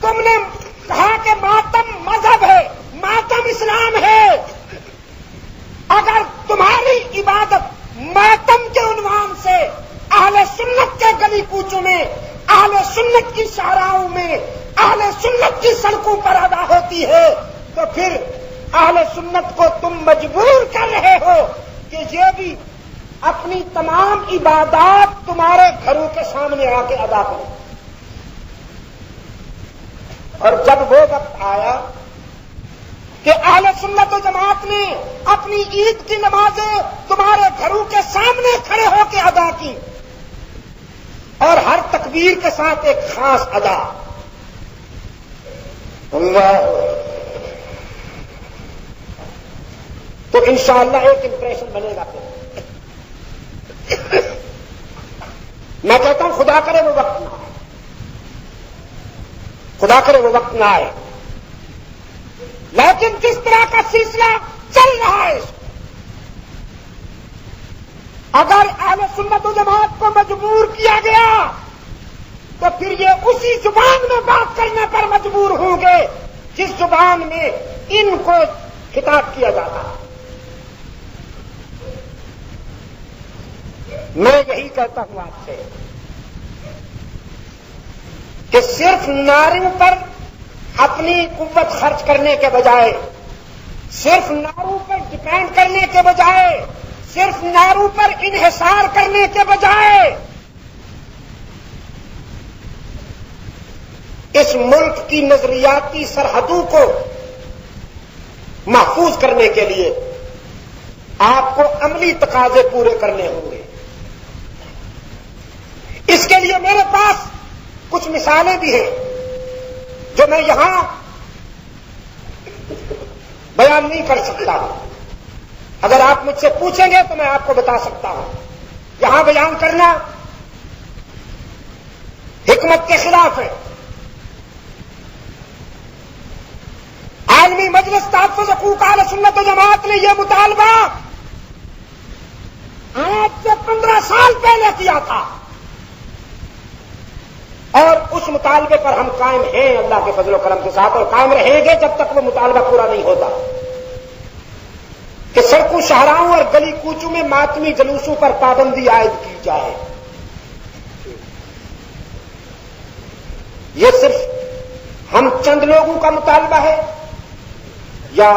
تم نے کہا کہ ماتم مذہب ہے، ماتم اسلام ہے، اگر تمہاری عبادت ماتم کے عنوان سے اہل سنت کے گلی کوچوں میں، اہل سنت کی شاہراہوں میں، اہل سنت کی سڑکوں پر ادا ہوتی ہے، تو پھر اہل سنت کو تم مجبور کر رہے ہو کہ یہ بھی اپنی تمام عبادات تمہارے گھروں کے سامنے آ کے ادا کریں۔ اور جب وہ وقت آیا کہ اہل سنت و جماعت نے اپنی عید کی نمازیں تمہارے گھروں کے سامنے کھڑے ہو کے ادا کی، اور ہر تکبیر کے ساتھ ایک خاص ادا، تو انشاءاللہ ایک امپریشن بنے گا۔ میں کہتا ہوں خدا کرے وہ وقت نہ آئے، خدا کرے وہ وقت نہ آئے، لیکن جس طرح کا سلسلہ چل رہا ہے، اگر اہل سنت و جماعت کو مجبور کیا گیا تو پھر یہ اسی زبان میں بات کرنے پر مجبور ہوں گے جس زبان میں ان کو خطاب کیا جاتا ہے۔ میں یہی کہتا ہوں آپ سے کہ صرف نعروں پر اپنی قوت خرچ کرنے کے بجائے، صرف نعروں پر ڈپینڈ کرنے کے بجائے، صرف نعروں پر انحصار کرنے کے بجائے، اس ملک کی نظریاتی سرحدوں کو محفوظ کرنے کے لیے آپ کو عملی تقاضے پورے کرنے ہوں گے۔ اس کے لیے میرے پاس کچھ مثالیں بھی ہیں جو میں یہاں بیان نہیں کر سکتا ہوں، اگر آپ مجھ سے پوچھیں گے تو میں آپ کو بتا سکتا ہوں۔ یہاں بیان کرنا حکمت کے خلاف ہے۔ عالمی مجلس تحفظ حقوق اہل سنت و جماعت نے یہ مطالبہ آج سے 15 سال پہلے کیا تھا، اور اس مطالبے پر ہم قائم ہیں اللہ کے فضل و کرم کے ساتھ، اور قائم رہیں گے جب تک وہ مطالبہ پورا نہیں ہوتا کہ سڑکوں، شاہراہوں اور گلی کوچوں میں ماتمی جلوسوں پر پابندی عائد کی جائے۔ یہ صرف ہم چند لوگوں کا مطالبہ ہے یا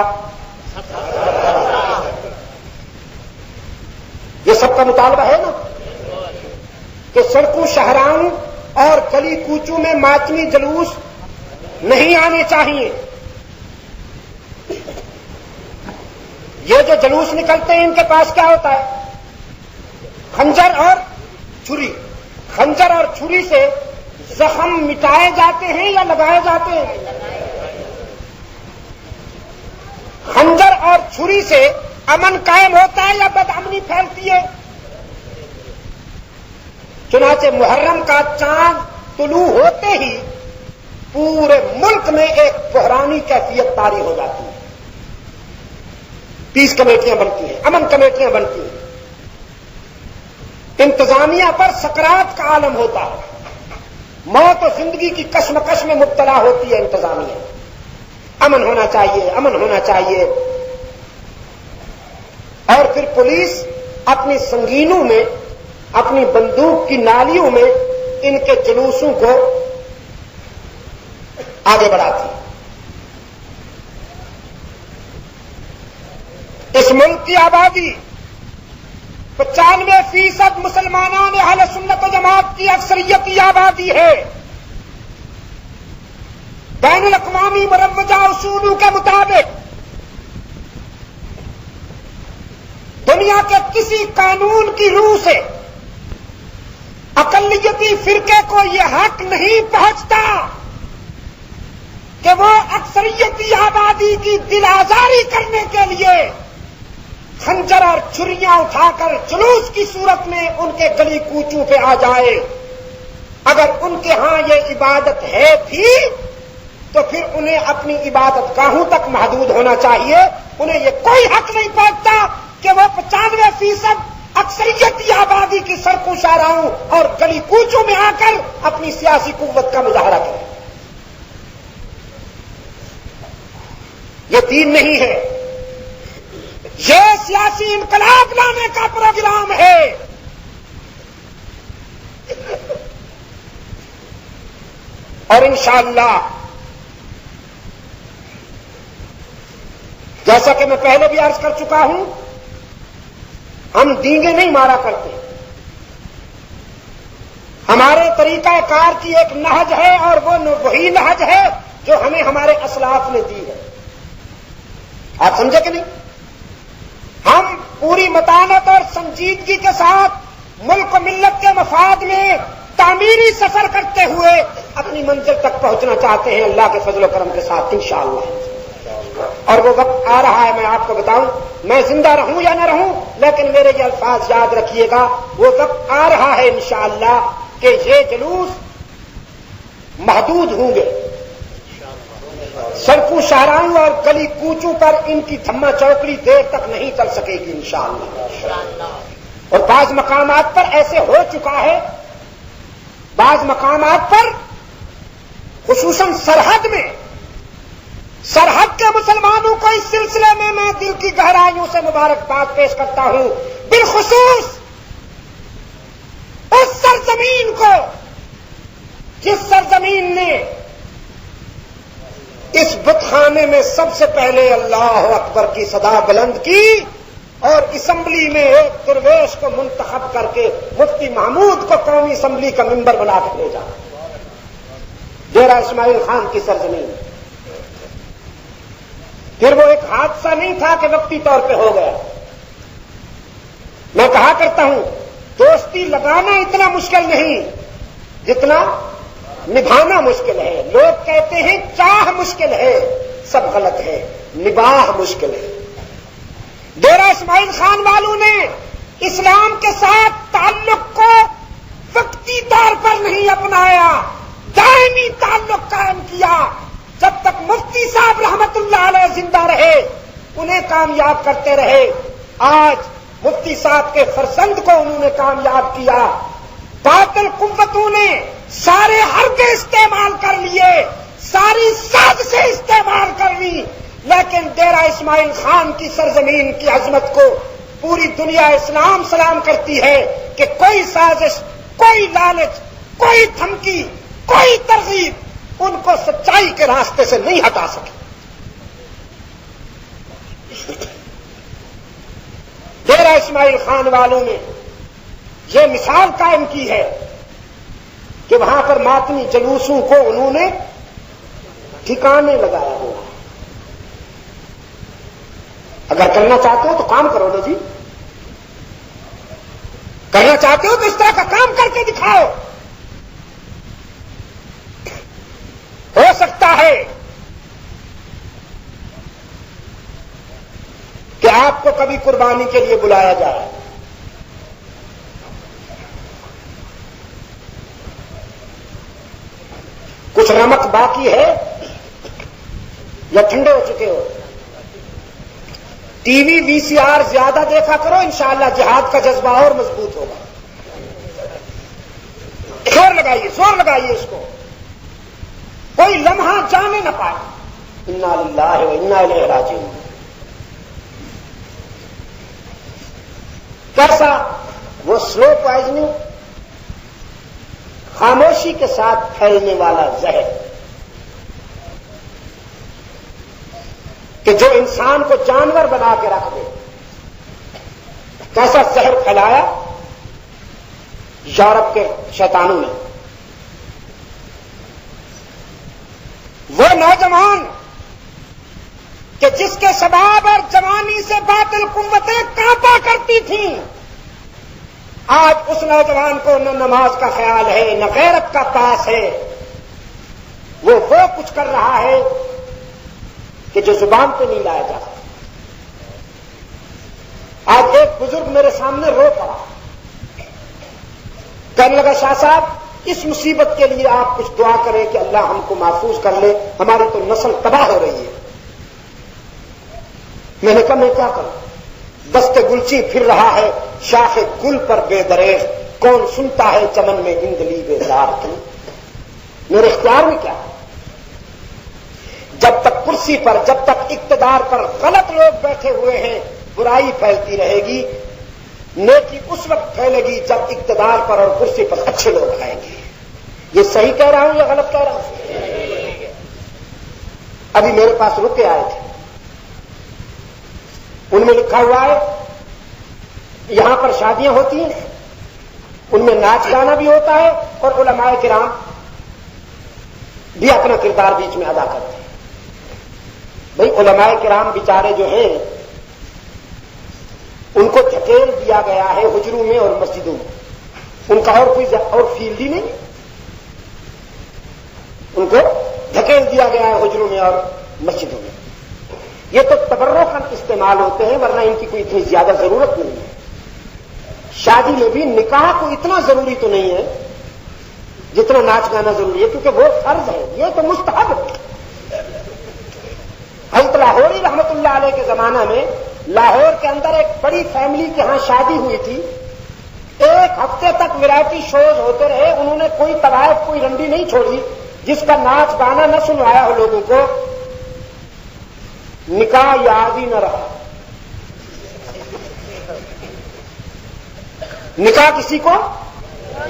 یہ سب کا مطالبہ ہے نا کہ سڑکوں، شاہراہوں اور گلی کوچوں میں ماتمی جلوس نہیں آنے چاہیے۔ یہ جو جلوس نکلتے ہیں ان کے پاس کیا ہوتا ہے؟ خنجر اور چھری۔ خنجر اور چھری سے زخم مٹائے جاتے ہیں یا لگائے جاتے ہیں؟ خنجر اور چھری سے امن قائم ہوتا ہے یا بدامنی پھیلتی ہے؟ چنانچہ محرم کا چاند طلوع ہوتے ہی پورے ملک میں ایک بحرانی کیفیت طاری ہو جاتی ہے۔ پیس کمیٹیاں بنتی ہیں، امن کمیٹیاں بنتی ہیں، انتظامیہ پر سکرات کا عالم ہوتا ہے، موت و زندگی کی کشمکش میں مبتلا ہوتی ہے انتظامیہ۔ امن ہونا چاہیے، امن ہونا چاہیے، اور پھر پولیس اپنی سنگینوں میں، اپنی بندوق کی نالیوں میں ان کے جلوسوں کو آگے بڑھاتی۔ اس ملک کی آبادی 95% مسلمانان اہل سنت و جماعت کی اکثریتی آبادی ہے۔ بین الاقوامی مروجہ اصولوں کے مطابق دنیا کے کسی قانون کی روح سے اقلیتی فرقے کو یہ حق نہیں پہنچتا کہ وہ اکثریتی آبادی کی دل آزاری کرنے کے لیے خنجر اور چھریاں اٹھا کر جلوس کی صورت میں ان کے گلی کوچوں پہ آ جائے۔ اگر ان کے ہاں یہ عبادت ہے بھی تو پھر انہیں اپنی عبادت گاہوں تک محدود ہونا چاہیے۔ انہیں یہ کوئی حق نہیں پہنچتا کہ وہ 95% اکثریتی آبادی کی سڑکوں، شاہراہوں اور گلی کوچوں میں آ کر اپنی سیاسی قوت کا مظاہرہ کریں۔ یہ دین نہیں ہے، یہ سیاسی انقلاب لانے کا پروگرام ہے۔ اور انشاءاللہ جیسا کہ میں پہلے بھی عرض کر چکا ہوں، ہم ڈینگے نہیں مارا کرتے. ہمارے طریقہ کار کی ایک نہج ہے اور وہ وہی نہج ہے جو ہمیں ہمارے اسلاف نے دی ہے. آپ سمجھے کہ نہیں؟ ہم پوری متانت اور سنجیدگی کے ساتھ ملک و ملت کے مفاد میں تعمیری سفر کرتے ہوئے اپنی منزل تک پہنچنا چاہتے ہیں اللہ کے فضل و کرم کے ساتھ انشاءاللہ. اور وہ وقت آ رہا ہے، میں آپ کو بتاؤں، میں زندہ رہوں یا نہ رہوں، لیکن میرے یہ الفاظ یاد رکھیے گا، وہ وقت آ رہا ہے انشاءاللہ کہ یہ جلوس محدود ہوں گے. سڑکوں شاہراہوں اور گلی کوچوں پر ان کی دھما چوکڑی دیر تک نہیں چل سکے گی انشاءاللہ. اور بعض مقامات پر ایسے ہو چکا ہے، بعض مقامات پر خصوصاً سرحد کے مسلمانوں کو اس سلسلے میں دل کی گہرائیوں سے مبارکباد پیش کرتا ہوں، بالخصوص اس سرزمین کو جس سرزمین نے اس بت خانے میں سب سے پہلے اللہ اکبر کی صدا بلند کی اور اسمبلی میں ایک درویش کو منتخب کر کے مفتی محمود کو قومی اسمبلی کا ممبر بنا کے بھیجا. ڈیرہ اسماعیل خان کی سرزمین. پھر وہ ایک حادثہ نہیں تھا کہ وقتی طور پہ ہو گیا. میں کہا کرتا ہوں، دوستی لگانا اتنا مشکل نہیں جتنا نبھانا مشکل ہے. لوگ کہتے ہیں چاہ مشکل ہے، سب غلط ہے، نباہ مشکل ہے. ڈیرہ اسماعیل خان والوں نے اسلام کے ساتھ تعلق کو وقتی طور پر نہیں اپنایا، دائمی تعلق قائم کیا. جب تک مفتی صاحب رحمت اللہ علیہ زندہ رہے انہیں کامیاب کرتے رہے. آج مفتی صاحب کے فرزند کو انہوں نے کامیاب کیا. باطل قوتوں نے سارے حربے استعمال کر لیے، ساری سازشیں استعمال کر لی، لیکن ڈیرہ اسماعیل خان کی سرزمین کی عظمت کو پوری دنیا اسلام سلام کرتی ہے کہ کوئی سازش، کوئی لالچ، کوئی دھمکی، کوئی ترغیب ان کو سچائی کے راستے سے نہیں ہٹا سکی. ڈیرہ اسماعیل خان والوں نے یہ مثال قائم کی ہے کہ وہاں پر ماتمی جلوسوں کو انہوں نے ٹھکانے لگایا ہوا. اگر کرنا چاہتے ہو تو کام کرو نا جی، کرنا چاہتے ہو تو اس طرح کا کام کر کے دکھاؤ. ہو سکتا ہے کہ آپ کو کبھی قربانی کے لیے بلایا جائے. کچھ نمک باقی ہے یا ٹھنڈے ہو چکے ہو؟ ٹی وی وی سی آر زیادہ دیکھا کرو، انشاءاللہ جہاد کا جذبہ اور مضبوط ہوگا. زور لگائیے اس کو، کوئی لمحہ جانے نہ پائے. انا للہ و انا الیہ راجعون. کیسا وہ سلو پوائزننگ، خاموشی کے ساتھ پھیلنے والا زہر کہ جو انسان کو جانور بنا کے رکھ دے. کیسا زہر پھیلایا یورپ کے شیطانوں نے. وہ نوجوان کہ جس کے شباب اور جوانی سے باطل قوتیں کانپا کرتی تھیں، آج اس نوجوان کو نہ نماز کا خیال ہے نہ غیرت کا پاس ہے. وہ کچھ کر رہا ہے کہ جو زبان پہ نہیں لایا جا سکتا. آج ایک بزرگ میرے سامنے رو پڑا، کہنے لگا شاہ صاحب اس مصیبت کے لیے آپ کچھ دعا کریں کہ اللہ ہم کو محفوظ کر لے، ہماری تو نسل تباہ ہو رہی ہے. میں نے کہا میں کیا کروں؟ دست گلچی پھر رہا ہے شاخ گل پر بے دریغ، کون سنتا ہے چمن میں اندلی بیزار کی. میرے اختیار میں کیا ہے؟ جب تک کرسی پر، جب تک اقتدار پر غلط لوگ بیٹھے ہوئے ہیں برائی پھیلتی رہے گی. نیکی اس وقت پھیلے گی جب اقتدار پر اور کرسی پر اچھے لوگ آئیں گے. یہ صحیح کہہ رہا ہوں یا غلط کہہ رہا ہوں؟ ابھی میرے پاس رک کے آئے تھے. ان میں لکھا ہوا ہے یہاں پر شادیاں ہوتی ہیں, ان میں ناچ گانا بھی ہوتا ہے اور علماء کرام بھی اپنا کردار بیچ میں ادا کرتے ہیں. بھئی علماء کرام بیچارے جو ہیں ان کو دھکیل دیا گیا ہے حجروں میں اور مسجدوں میں, ان کا اور کوئی اور فیلڈ ہی نہیں, ان کو دھکیل دیا گیا ہے حجروں میں اور مسجدوں میں. یہ تو تبرکاً استعمال ہوتے ہیں, ورنہ ان کی کوئی اتنی زیادہ ضرورت نہیں ہے. شادی میں بھی نکاح کو اتنا ضروری تو نہیں ہے جتنا ناچ گانا ضروری ہے, کیونکہ وہ فرض ہے, یہ تو مستحب ہے. حضرت لاہوری رحمت اللہ علیہ کے زمانہ میں لاہور کے اندر ایک بڑی فیملی کے ہاں شادی ہوئی تھی. 1 ہفتے تک ویرائٹی شوز ہوتے رہے, انہوں نے کوئی طوائف کوئی رنڈی نہیں چھوڑی جس کا ناچ گانا نہ سنوایا ہو لوگوں کو. نکاح یاد ہی نہ رہا, نکاح کسی کو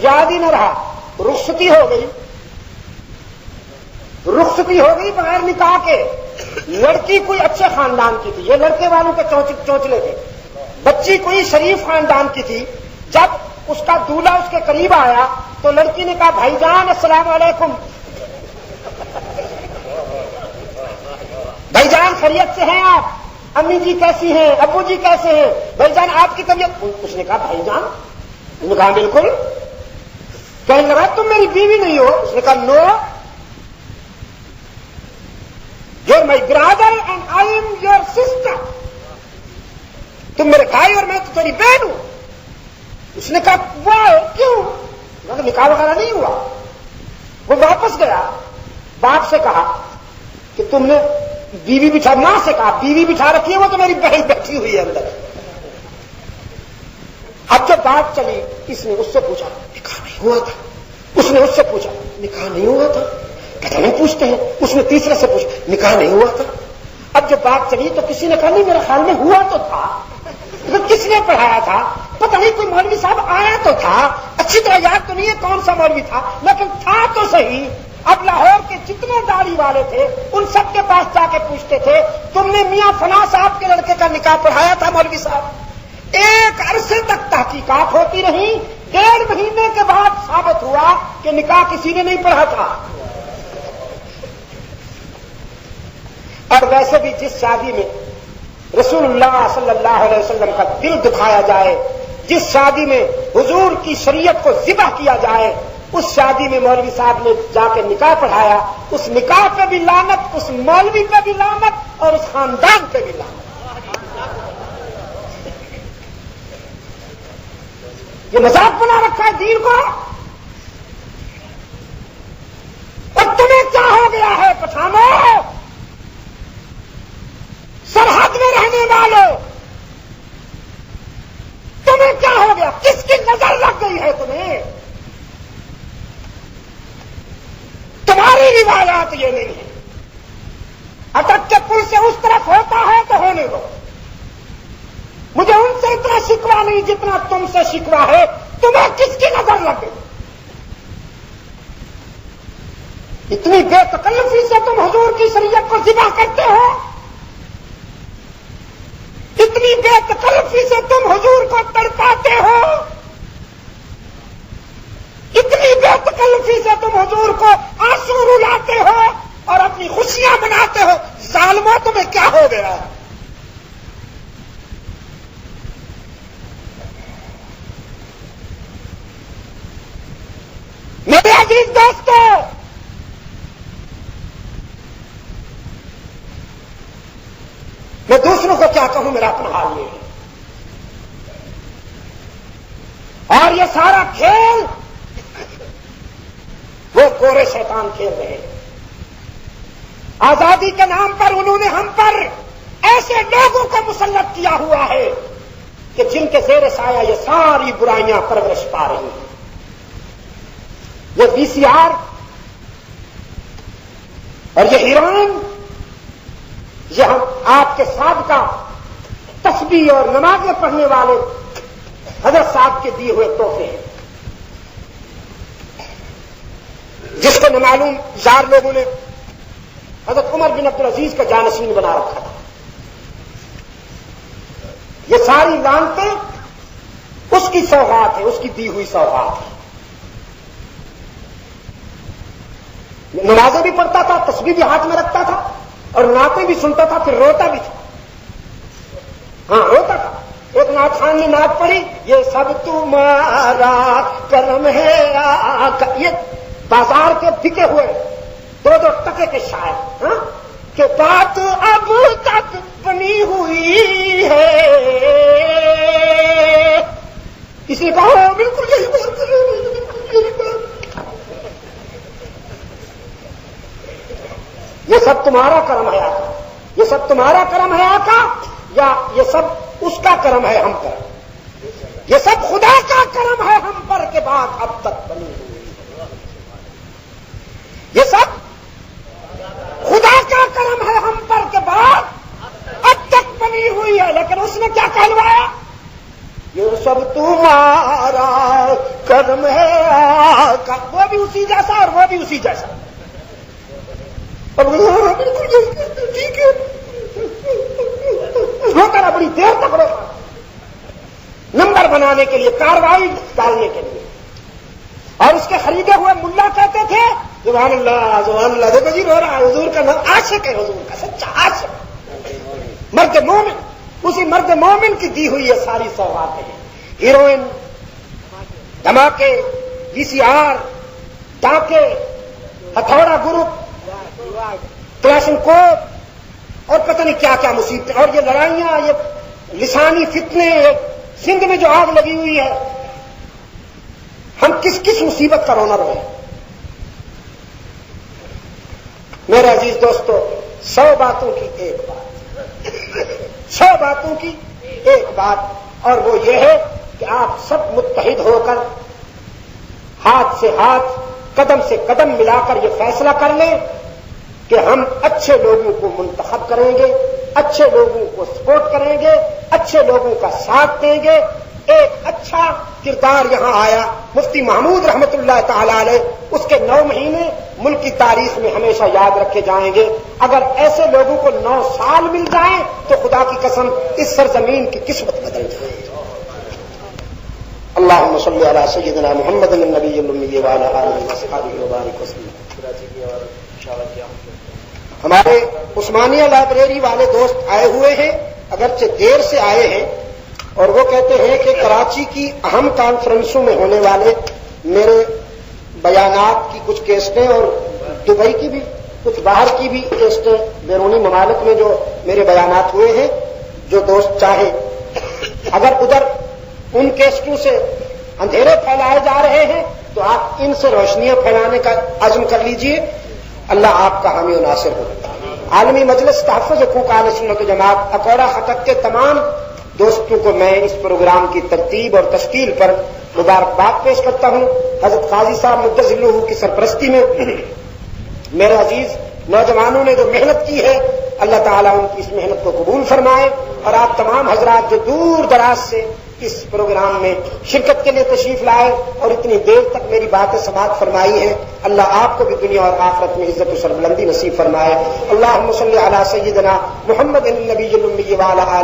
یاد ہی نہ رہا. رخصتی ہو گئی, رخصتی ہو گئی بغیر نکاح کے. لڑکی کوئی اچھے خاندان کی تھی, یہ لڑکے والوں کے چونچلے تھے. بچی کوئی شریف خاندان کی تھی. جب اس کا دولہا اس کے قریب آیا تو لڑکی نے کہا بھائی جان السلام علیکم. بھائی جان خیریت سے ہیں آپ؟ امی جی کیسی ہیں؟ ابو جی کیسے ہیں؟ بھائی جان آپ کی طبیعت؟ اس نے کہا بھائی جان. اس نے کہا بالکل. کہنے لگا تم میری بیوی نہیں ہو؟ اس نے کہا no, you're my brother and I am your sister. تم میرے بھائی اور میں تو تیری بہن ہوں. اس نے کہا واہ کیوں؟ نکاح وغیرہ نہیں ہوا. وہ واپس گیا, باپ سے کہا کہ تم نے بیوی بٹھا, ماں سے کہا بیوی بٹھا رکھی ہے, وہ تو میری بہن بیٹھی ہوئی ہے اندر. اب جب بات چلی اس نے اس سے پوچھا نکاح نہیں ہوا تھا, اس نے اس سے پوچھا نکاح نہیں ہوا تھا, پتہ نہیں پوچھتے ہیں. اس نے تیسرے سے پوچھا نکاح نہیں ہوا تھا. اب جب بات چلی تو کسی نے کہا نہیں میرے خیال میں ہوا تو تھا. کس نے پڑھایا تھا؟ پتہ نہیں, کوئی مولوی صاحب آیا تو تھا, اچھی طرح یاد تو نہیں ہے کون سا مولوی تھا, لیکن تھا تو صحیح. اب لاہور کے جتنے داڑھی والے تھے ان سب کے پاس جا کے پوچھتے تھے تم نے میاں فلاں صاحب کے لڑکے کا نکاح پڑھایا تھا مولوی صاحب؟ 1 عرصے تک تحقیقات ہوتی رہی. 1.5 مہینے کے بعد ثابت ہوا کہ نکاح کسی نے نہیں پڑھا تھا. اور ویسے بھی جس شادی میں رسول اللہ صلی اللہ علیہ وسلم کا دل دکھایا جائے, جس شادی میں حضور کی شریعت کو ذبح کیا جائے, اس شادی میں مولوی صاحب نے جا کے نکاح پڑھایا. اس نکاح پہ بھی لعنت, اس مولوی پہ بھی لعنت اور اس خاندان پہ بھی لعنت. یہ مذاق بنا رکھا ہے دین کو. اور تمہیں کیا ہو گیا ہے پٹھانوں, سرحد میں رہنے والوں, تمہیں کیا ہو گیا؟ کس کی نظر لگ گئی ہے تمہیں؟ تمہاری روایات یہ نہیں ہے. اٹک کے پل سے اس طرف ہوتا ہے تو ہونے دو. مجھے ان سے اتنا شکوا نہیں جتنا تم سے شکوا ہے. تمہیں کس کی نظر لگ گئی؟ اتنی بے تکلفی سے تم حضور کی شریعت کو ذبح کرتے ہو, اتنی بے تکلفی سے تم حضور کو تڑپاتے ہو, اتنی بے تکلفی سے تم حضور کو آنسو رلاتے ہو اور اپنی خوشیاں مناتے ہو. ظالموں تمہیں کیا ہو گیا؟ میرے عزیز دوستو, میں دوسروں کو کیا کہوں, میرا اپنا حال یہ ہے. اور یہ سارا کھیل وہ گورے شیطان کھیل رہے ہیں. آزادی کے نام پر انہوں نے ہم پر ایسے لوگوں کو مسلط کیا ہوا ہے کہ جن کے زیر سایہ یہ ساری برائیاں پرورش پا رہی ہیں. یہ وی سی آر اور یہ ایران, یہ ہم آپ کے سابقہ تسبیح اور نمازیں پڑھنے والے حضرت صاحب کے دیے ہوئے تحفے ہیں, جس کو نامعلوم 4 لوگوں نے حضرت عمر بن عبدالعزیز کا جانشین بنا رکھا تھا. یہ ساری لعنتیں اس کی سوغات ہے، اس کی دی ہوئی سوغات ہے. نمازیں بھی پڑھتا تھا، تسبیح بھی ہاتھ میں رکھتا تھا اور نعتیں بھی سنتا تھا، پھر روتا بھی تھا. ہاں روتا تھا. ایک نعت خان نے نعت پڑھی، یہ سب تمہارا کرم ہے آقا. یہ بازار کے بکے ہوئے 2 ٹکے کے شاعر، ہاں کہ بات اب تک بنی ہوئی ہے. کسی نے کہا بالکل یہی بات. یہ سب تمہارا کرم ہے آقا، یہ سب تمہارا کرم ہے آقا، یا یہ سب اس کا کرم ہے ہم پر؟ یہ سب خدا کا کرم ہے ہم پر کے بعد اب تک بنی ہوئی. یہ سب خدا کا کرم ہے ہم پر کے بعد اب تک بنی ہوئی ہے. لیکن اس نے کیا کہلوایا؟ یہ سب تمہارا کرم ہے آقا. وہ بھی اسی جیسا اور وہ بھی اسی جیسا. ٹھیک ہے رو کر بڑی دیر تک رو نمبر بنانے کے لیے، کاروائی ڈالنے کے لیے. اور اس کے خریدے ہوئے ملا کہتے تھے سبحان اللہ سبحان اللہ. دیکھو جی رو رہا ہے، حضور کا نام عاشق ہے، حضور کا سچا عاشق، مرد مومن. اسی مرد مومن کی دی ہوئی یہ ساری سوغاتیں ہیں. ہیروئن، دھماکے، VCR، ڈاکے، ہتھوڑا گروپ، کلاشن کوپ اور پتہ نہیں کیا کیا مصیبتیں، اور یہ لڑائیاں، یہ لسانی فتنے، سندھ میں جو آگ لگی ہوئی ہے. ہم کس کس مصیبت کا رونا رہے ہیں. میرے عزیز دوستو، 100 باتوں کی ایک بات، 100 باتوں کی ایک بات، اور وہ یہ ہے کہ آپ سب متحد ہو کر ہاتھ سے ہاتھ، قدم سے قدم ملا کر یہ فیصلہ کر لیں کہ ہم اچھے لوگوں کو منتخب کریں گے، اچھے لوگوں کو سپورٹ کریں گے، اچھے لوگوں کا ساتھ دیں گے. ایک اچھا کردار یہاں آیا، مفتی محمود رحمت اللہ تعالی علیہ. اس کے 9 مہینے ملک کی تاریخ میں ہمیشہ یاد رکھے جائیں گے. اگر ایسے لوگوں کو 9 سال مل جائیں تو خدا کی قسم اس سرزمین کی قسمت بدل جائے. اللہم صلی علی سیدنا محمد النبی الامی وعلی آلہ وصحبہ وبارک وسلم. ہمارے عثمانیہ لائبریری والے دوست آئے ہوئے ہیں، اگرچہ دیر سے آئے ہیں، اور وہ کہتے ہیں کہ کراچی کی اہم کانفرنسوں میں ہونے والے میرے بیانات کی کچھ کیسٹیں اور دبئی کی بھی کچھ باہر کی بھی کیسٹیں، بیرونی ممالک میں جو میرے بیانات ہوئے ہیں، جو دوست چاہے اگر ادھر ان کیسٹوں سے اندھیرے پھیلائے جا رہے ہیں تو آپ ان سے روشنیاں پھیلانے کا عزم کر لیجئے. اللہ آپ کا حامی و ناصر ہو. عالمی مجلس تحفظ حقوق اہل سنت و جماعت اکوڑا خطک کے تمام دوستوں کو میں اس پروگرام کی ترتیب اور تشکیل پر مبارکباد پیش کرتا ہوں. حضرت قاضی صاحب مدثر اللہ کی سرپرستی میں میرے عزیز نوجوانوں نے جو محنت کی ہے، اللہ تعالیٰ ان کی اس محنت کو قبول فرمائے. اور آپ تمام حضرات جو دور دراز سے اس پروگرام میں شرکت کے لیے تشریف لائے اور اتنی دیر تک میری باتیں سماعت فرمائی ہیں، اللہ آپ کو بھی دنیا اور آخرت میں عزت و سربلندی نصیب فرمائے. اللہم صلی علی سیدنا محمد النبی الامی وعلی آلہ